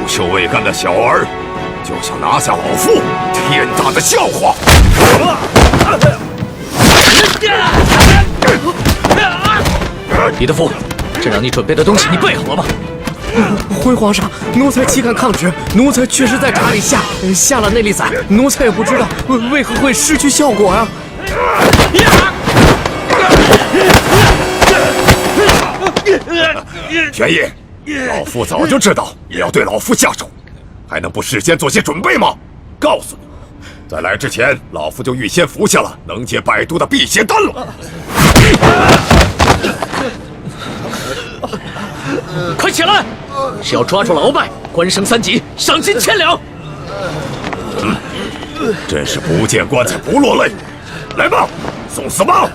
无羞未干的小儿，就想拿下老夫，天大的笑话！李德福，这让你准备的东西你备好了吗？回皇上，奴才岂敢抗旨？奴才确实在茶里下了内力散，奴才也不知道为何会失去效果啊！玄烨，老夫早就知道你要对老夫下手，还能不事先做些准备吗？告诉你，在来之前，老夫就预先服下了能解百毒的辟邪丹了。快起来！是要抓住了鳌拜，官升3级，赏金1000两。真是不见棺材不落泪。来吧，送死吧！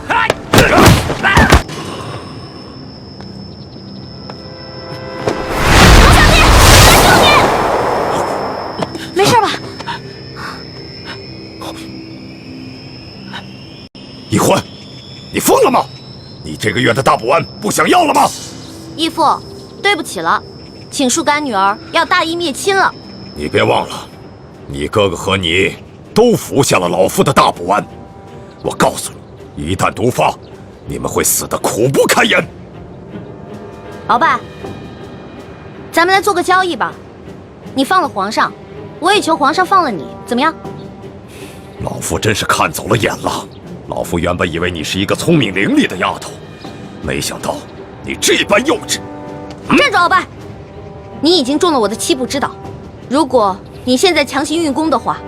没事吧？一欢，你疯了吗？你这个月的大补丸不想要了吗？义父，对不起了，请恕干女儿要大义灭亲了。你别忘了，你哥哥和你都服下了老夫的大补丸。我告诉你，一旦毒发，你们会死得苦不堪言。鳌拜，咱们来做个交易吧，你放了皇上，我也求皇上放了你，怎么样？老夫真是看走了眼了。老夫原本以为你是一个聪明伶俐的丫头，没想到你这般幼稚。站住，鳌拜！你已经中了我的7步之道，如果你现在强行运功的话，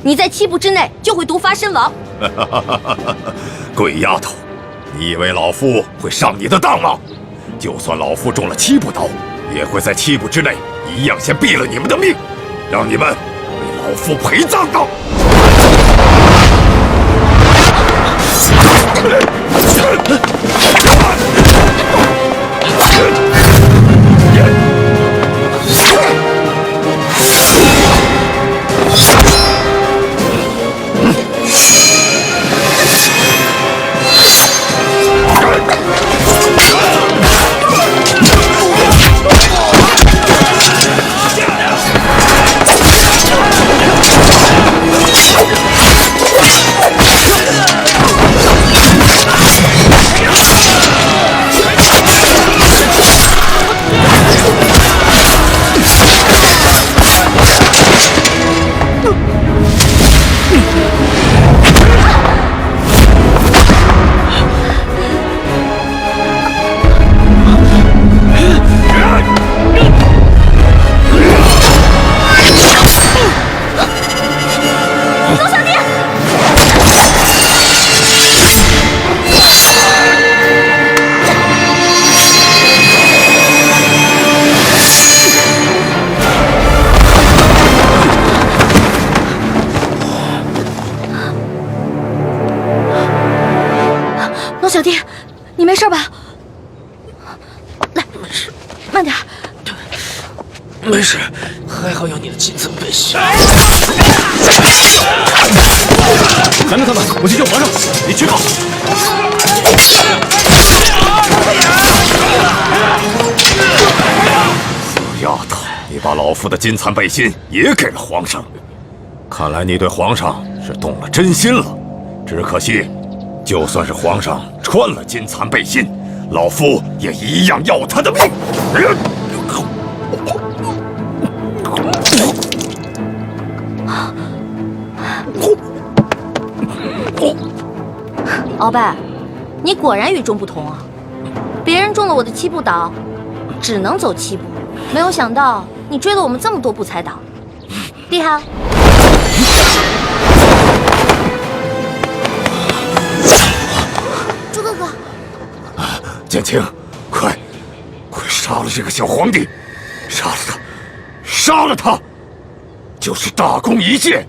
你在7步之内就会毒发身亡。鬼丫头，你以为老夫会上你的当吗？就算老夫中了7步刀，也会在7步之内一样先毙了你们的命，让你们为老夫陪葬的。你没事吧？来，慢点。没事，还好有你的金层背心。拦住他们，我去救皇上。你去吧。死丫头，你把老夫的金蚕背心也给了皇上，看来你对皇上是动了真心了。只可惜，就算是皇上穿了金蚕背心，老夫也一样要他的命。鳌拜，你果然与众不同啊！别人中了我的7步倒，只能走7步，没有想到你追了我们这么多步才倒，厉害！猪哥哥，剑青，快杀了这个小皇帝，杀了他，杀了他，就是大功一件，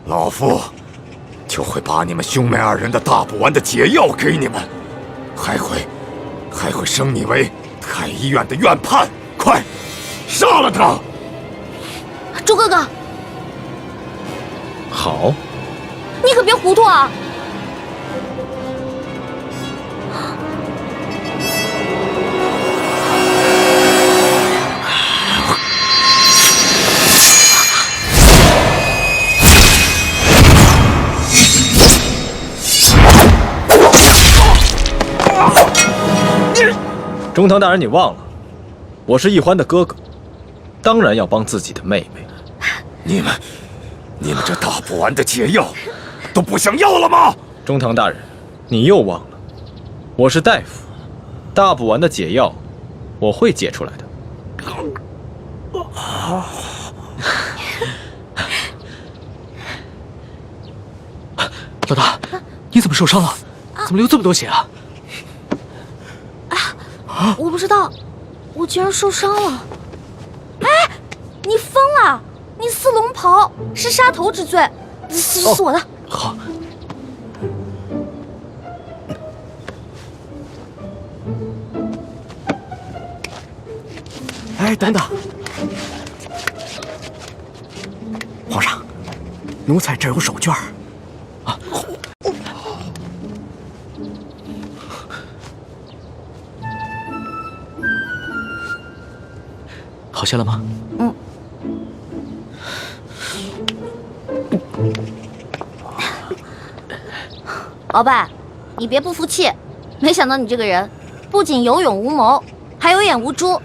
老夫就会把你们兄妹2人的大补丸的解药给你们，还会升你为太医院的院判。快，杀了他！猪哥哥，好，你可别糊涂啊！中堂大人，你忘了，我是奕欢的哥哥，当然要帮自己的妹妹。你们这大补丸的解药都不想要了吗？中堂大人，你又忘了，我是大夫，大补丸的解药我会解出来的。老大，你怎么受伤了？怎么流这么多血啊？我不知道，我竟然受伤了。哎，你疯了！你似龙袍是杀头之罪，是我的。好。哎，等等，皇上，奴才这有手绢啊。好些了吗？嗯。鳌拜，你别不服气，没想到你这个人不仅有勇无谋，还有眼无珠。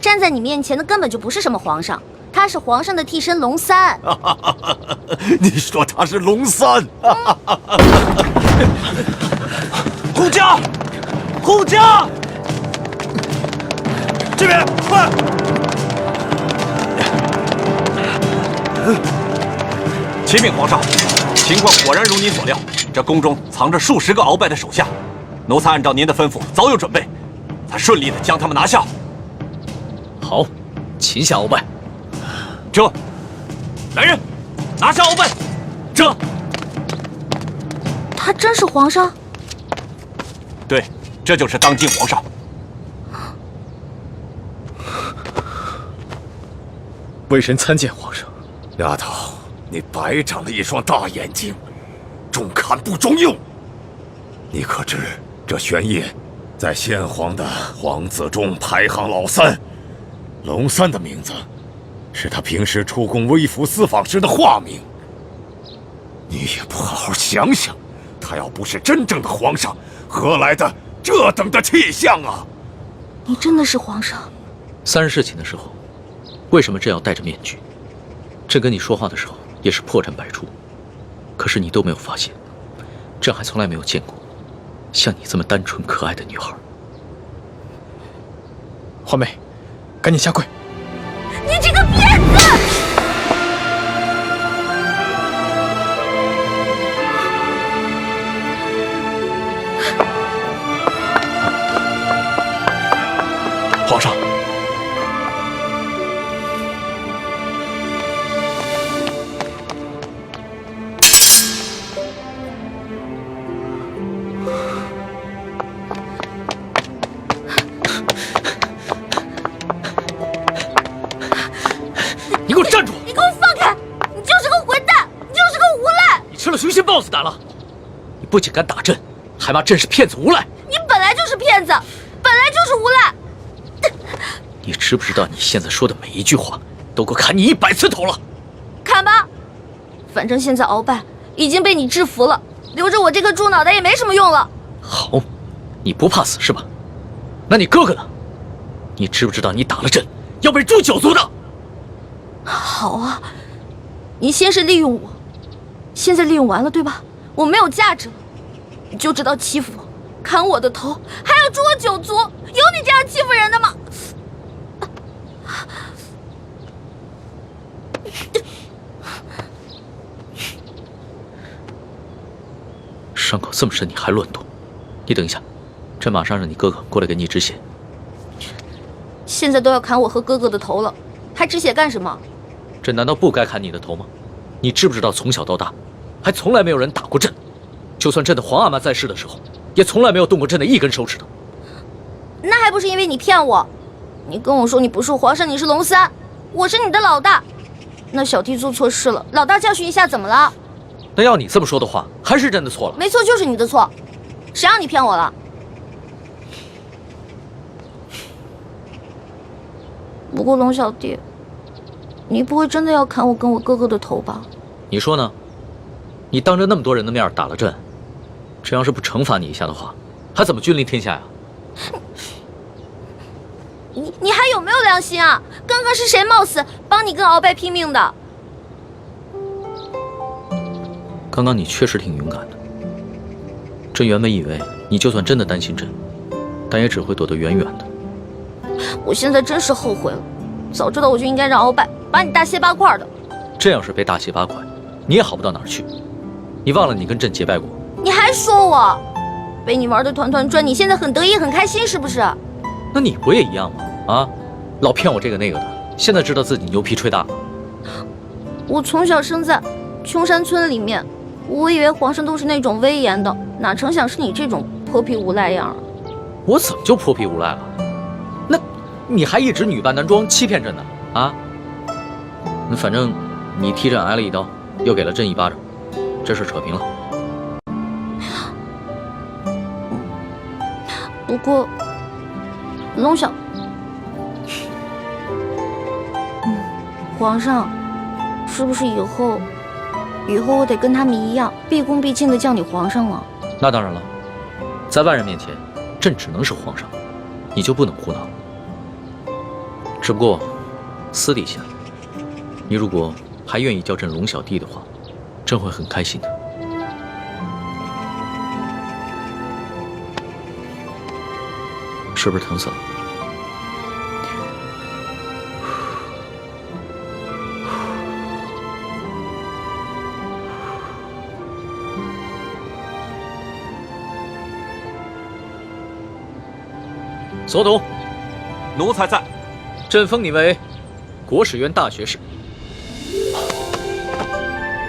站在你面前的根本就不是什么皇上，他是皇上的替身龙三。你说他是龙三？护驾，护驾！这边快！启禀皇上，情况果然如您所料，这宫中藏着数十个鳌拜的手下，奴才按照您的吩咐早有准备，才顺利的将他们拿下。好，擒下鳌拜。这，来人，拿下鳌拜。这，他真是皇上？对，这就是当今皇上。微臣参见皇上。丫头，你白长了一双大眼睛，中看不中用。你可知这玄烨在先皇的皇子中排行老3，龙三的名字是他平时出宫微服私访时的化名。你也不好好想想，他要不是真正的皇上，何来的这等的气象啊？你真的是皇上？3日侍寝的时候，为什么朕要戴着面具？朕跟你说话的时候也是破绽百出，可是你都没有发现。朕还从来没有见过像你这么单纯可爱的女孩。华妹，赶紧下跪！你这个骗子！皇上，打了。你不仅敢打朕，还骂朕是骗子无赖。你本来就是骗子，本来就是无赖。你知不知道你现在说的每一句话都够砍你100次头了？砍吧，反正现在鳌拜已经被你制服了，留着我这个猪脑袋也没什么用了。好，你不怕死是吧？那你哥哥呢？你知不知道你打了朕要被诛9族的？好啊，你先是利用我，现在利用完了对吧？我没有价值了，你就知道欺负我，砍我的头，还要诛我9族，有你这样欺负人的吗？伤口这么深你还乱动？你等一下，朕马上让你哥哥过来给你止血。现在都要砍我和哥哥的头了，还止血干什么？朕难道不该砍你的头吗？你知不知道从小到大，还从来没有人打过朕，就算朕的皇阿玛在世的时候，也从来没有动过朕的一根手指头。那还不是因为你骗我？你跟我说你不是皇上，你是龙三，我是你的老大。那小弟做错事了，老大教训一下怎么了？那要你这么说的话，还是朕的错了。没错，就是你的错，谁让你骗我了？不过龙小弟，你不会真的要砍我跟我哥哥的头吧？你说呢？你当着那么多人的面打了朕，这要是不惩罚你一下的话，还怎么君临天下呀？你还有没有良心啊？刚刚是谁冒死帮你跟鳌拜拼命的？刚刚你确实挺勇敢的。朕原本以为你就算真的担心朕，但也只会躲得远远的。我现在真是后悔了，早知道我就应该让鳌拜把你大卸8块的。朕要是被大卸8块，你也好不到哪儿去。你忘了你跟朕结拜过？你还说我被你玩的团团转，你现在很得意很开心是不是？那你不也一样吗？啊，老骗我这个那个的，现在知道自己牛皮吹大了。我从小生在穷山村里面，我以为皇上都是那种威严的，哪成想是你这种泼皮无赖样。我怎么就泼皮无赖了？那你还一直女扮男装欺骗朕呢？啊？那反正你替朕挨了一刀，又给了朕一巴掌，这事扯平了。不过，龙小，皇上，是不是以后我得跟他们一样，毕恭毕敬的叫你皇上了？那当然了，在外人面前，朕只能是皇上，你就不能胡闹。只不过，私底下，你如果还愿意叫朕龙小弟的话，朕会很开心的。是不是疼死了？所统，奴才在。朕封你为国史院大学士。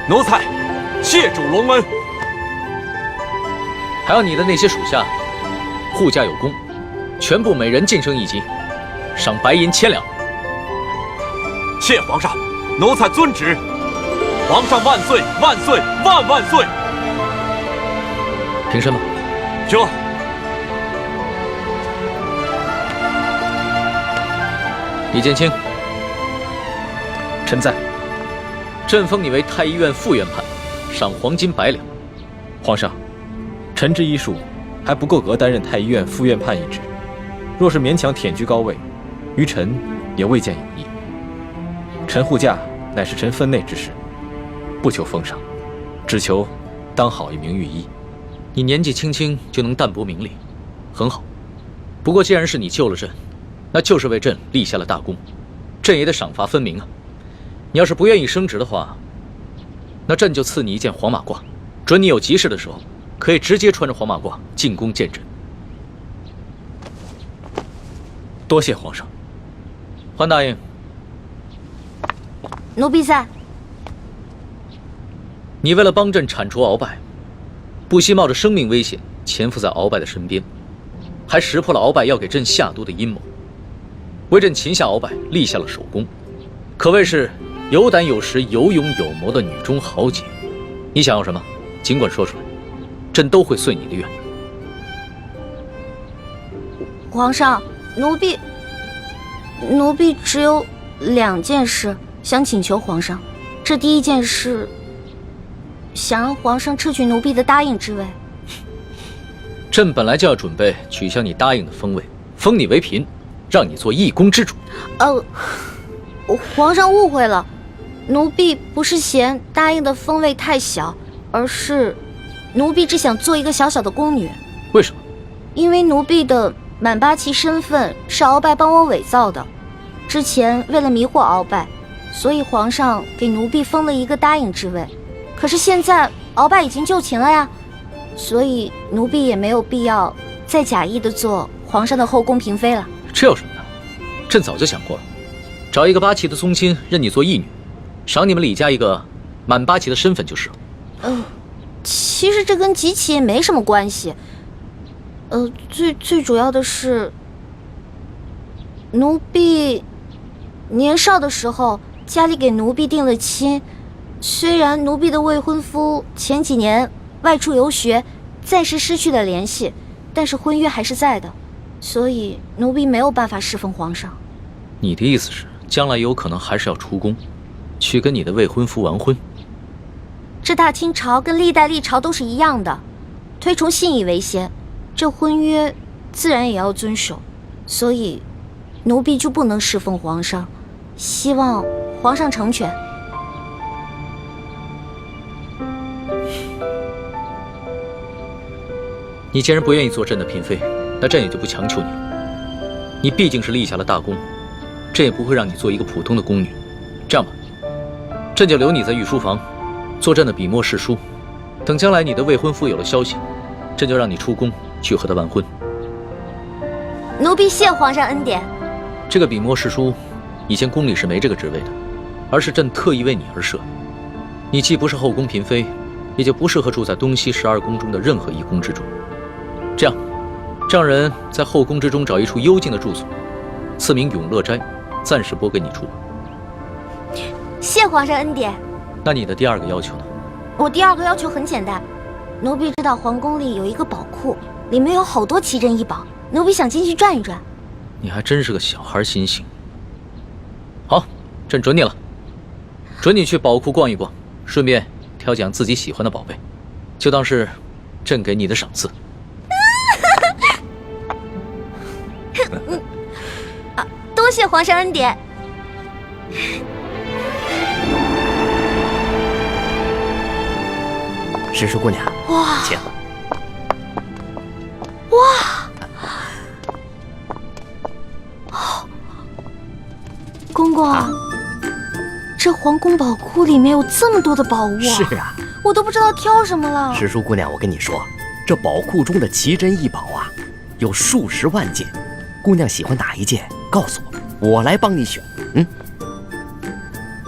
奴才谢主隆恩。还有你的那些属下，护驾有功，全部每人晋升1级，赏白银1000两。谢皇上，奴才遵旨。皇上万岁万岁万万岁！平身吧。这。李建清，臣在。朕封你为太医院副院判，赏黄金100两。皇上，臣之医术还不够格担任太医院副院判一职，若是勉强忝居高位，于臣也未见有益。臣护驾乃是臣分内之事，不求封赏，只求当好一名御医。你年纪轻轻就能淡泊名利，很好。不过既然是你救了朕，那就是为朕立下了大功，朕也得赏罚分明啊。你要是不愿意升职的话，那朕就赐你一件黄马褂，准你有急事的时候，可以直接穿着黄马褂进宫见朕。多谢皇上。桓答应。奴婢在。你为了帮朕铲除鳌拜，不惜冒着生命危险潜伏在鳌拜的身边，还识破了鳌拜要给朕下毒的阴谋，为朕擒下鳌拜立下了首功，可谓是有胆有识、有勇有谋的女中豪杰。你想要什么？尽管说出来，朕都会遂你的愿。皇上，奴婢只有2件事想请求皇上。这第一件事，想让皇上撤去奴婢的答应之位。朕本来就要准备取消你答应的封位，封你为嫔，让你做一宫之主。皇上误会了，奴婢不是嫌答应的封位太小，而是奴婢只想做一个小小的宫女。为什么？因为奴婢的满八旗身份是鳌拜帮我伪造的，之前为了迷惑鳌拜，所以皇上给奴婢封了一个答应之位。可是现在鳌拜已经就擒了呀，所以奴婢也没有必要再假意的做皇上的后宫嫔妃了。这有什么的？朕早就想过了，找一个八旗的宗亲认你做义女，赏你们李家一个满八旗的身份就是了。其实这跟几起也没什么关系。最主要的是，奴婢年少的时候家里给奴婢定了亲，虽然奴婢的未婚夫前几年外出游学，暂时失去了联系，但是婚约还是在的，所以奴婢没有办法侍奉皇上。你的意思是，将来有可能还是要出宫，去跟你的未婚夫完婚？这大清朝跟历代历朝都是一样的，推崇信义为先，这婚约自然也要遵守，所以奴婢就不能侍奉皇上，希望皇上成全。你既然不愿意做朕的嫔妃，那朕也就不强求你了。你毕竟是立下了大功，朕也不会让你做一个普通的宫女。这样吧，朕就留你在御书房，做朕的笔墨侍书。等将来你的未婚夫有了消息，朕就让你出宫去和他完婚。奴婢谢皇上恩典。这个笔墨侍书，以前宫里是没这个职位的，而是朕特意为你而设。你既不是后宫嫔妃，也就不适合住在东西12宫中的任何一宫之中。这样，让人在后宫之中找一处幽静的住所，赐名永乐斋，暂时拨给你住。谢皇上恩典。那你的第2个要求呢？我第2个要求很简单，奴婢知道皇宫里有一个宝库，里面有好多奇珍异宝，奴婢想进去转一转。你还真是个小孩心性。好，朕准你了，准你去宝库逛一逛，顺便挑拣自己喜欢的宝贝，就当是朕给你的赏赐。多谢皇上恩典。石叔姑娘，哇，请。哇，公公，这皇宫宝库里面有这么多的宝物啊！是啊，我都不知道挑什么了。石叔姑娘，我跟你说，这宝库中的奇珍异宝啊，有数十万件。姑娘喜欢哪一件，告诉我，我来帮你选。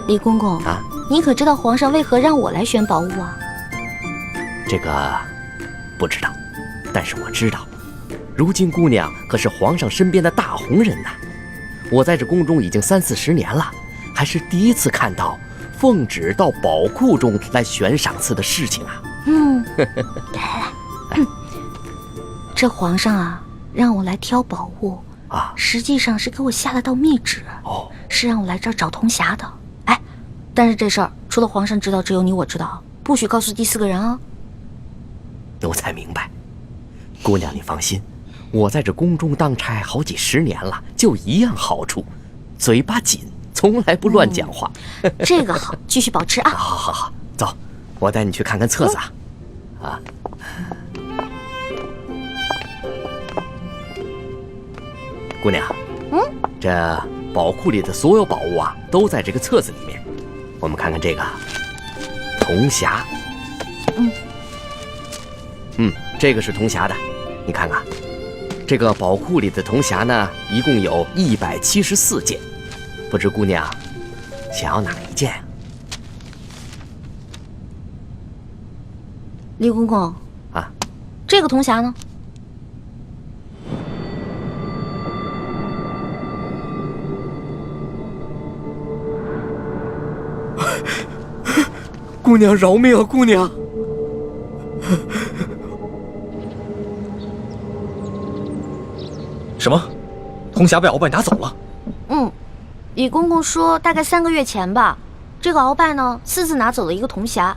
李公公啊，你可知道皇上为何让我来选宝物啊？这个不知道，但是我知道，如今姑娘可是皇上身边的大红人呐。我在这宫中已经30-40年了，还是第一次看到奉旨到宝库中来选赏赐的事情啊。来，这皇上啊，让我来挑宝物啊，实际上是给我下了道密旨，是让我来这儿找铜匣的。哎，但是这事儿除了皇上知道，只有你我知道，不许告诉第4个人啊。奴才明白，姑娘你放心，我在这宫中当差好几10年了，就一样好处，嘴巴紧，从来不乱讲话。这个好，继续保持啊。好，走，我带你去看看册子啊。姑娘，这宝库里的所有宝物啊，都在这个册子里面。我们看看这个铜匣。这个是铜匣的，你看看，这个宝库里的铜匣呢，一共有174件，不知姑娘想要哪一件？李公公啊，这个铜匣呢？姑娘饶命啊！姑娘，什么？铜匣被鳌拜拿走了？李公公说大概3个月前吧，这个鳌拜呢私自拿走了一个铜匣，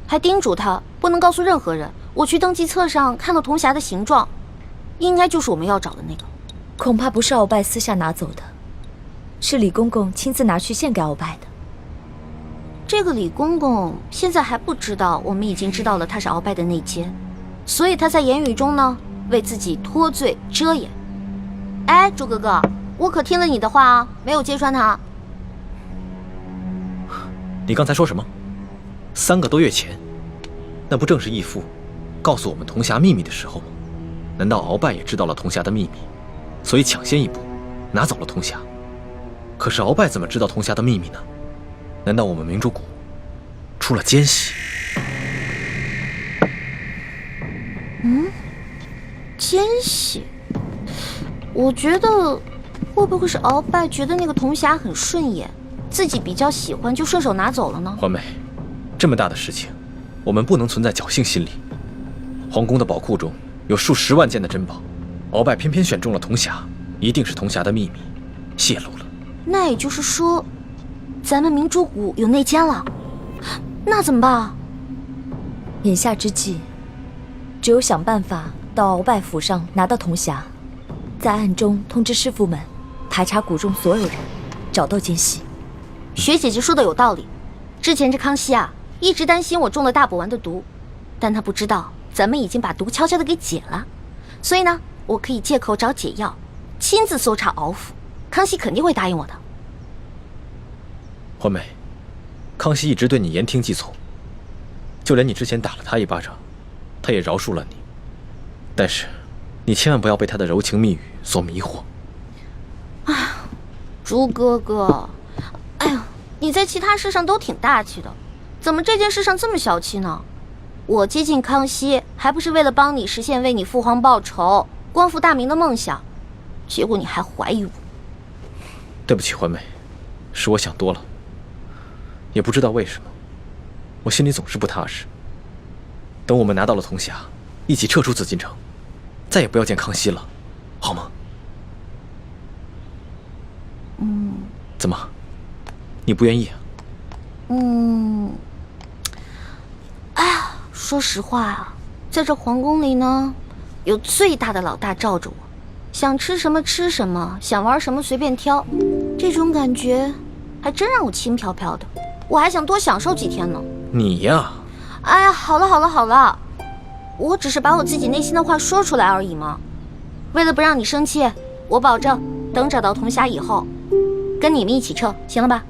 还叮嘱他不能告诉任何人。我去登记册上看到铜匣的形状，应该就是我们要找的那个。恐怕不是鳌拜私下拿走的，是李公公亲自拿去献给鳌拜的。这个李公公现在还不知道我们已经知道了他是鳌拜的内奸，所以他在言语中呢为自己脱罪遮掩。哎，朱哥哥，我可听了你的话啊，没有揭穿他。你刚才说什么？3个多月前，那不正是义父告诉我们铜匣秘密的时候吗？难道鳌拜也知道了铜匣的秘密，所以抢先一步拿走了铜匣？可是鳌拜怎么知道铜匣的秘密呢？难道我们明珠谷出了奸细？奸细？我觉得会不会是鳌拜觉得那个铜匣很顺眼，自己比较喜欢，就顺手拿走了呢？环美，这么大的事情，我们不能存在侥幸心理。皇宫的宝库中有数10万件的珍宝，鳌拜偏偏选中了铜匣，一定是铜匣的秘密泄露了。那也就是说，咱们明珠谷有内奸了，那怎么办啊？眼下之计，只有想办法到鳌拜府上拿到铜匣，在暗中通知师傅们排查谷中所有人，找到奸细。学姐姐说的有道理，之前这康熙啊，一直担心我中了大补丸的毒，但他不知道咱们已经把毒悄悄的给解了，所以呢，我可以借口找解药，亲自搜查鳌府，康熙肯定会答应我的。环美，康熙一直对你言听计从，就连你之前打了他一巴掌，他也饶恕了你。但是，你千万不要被他的柔情蜜语所迷惑。朱哥哥，哎呦，你在其他事上都挺大气的，怎么这件事上这么小气呢？我接近康熙，还不是为了帮你实现为你父皇报仇、光复大明的梦想，结果你还怀疑我。对不起，环美，是我想多了。也不知道为什么，我心里总是不踏实。等我们拿到了铜匣，一起撤出紫禁城，再也不要见康熙了，好吗？怎么？你不愿意啊？哎呀，说实话啊，在这皇宫里呢，有最大的老大罩着我，想吃什么吃什么，想玩什么随便挑，这种感觉还真让我轻飘飘的。我还想多享受几天呢。你呀，哎呀，好了，我只是把我自己内心的话说出来而已嘛。为了不让你生气，我保证等找到铜匣以后，跟你们一起撤，行了吧？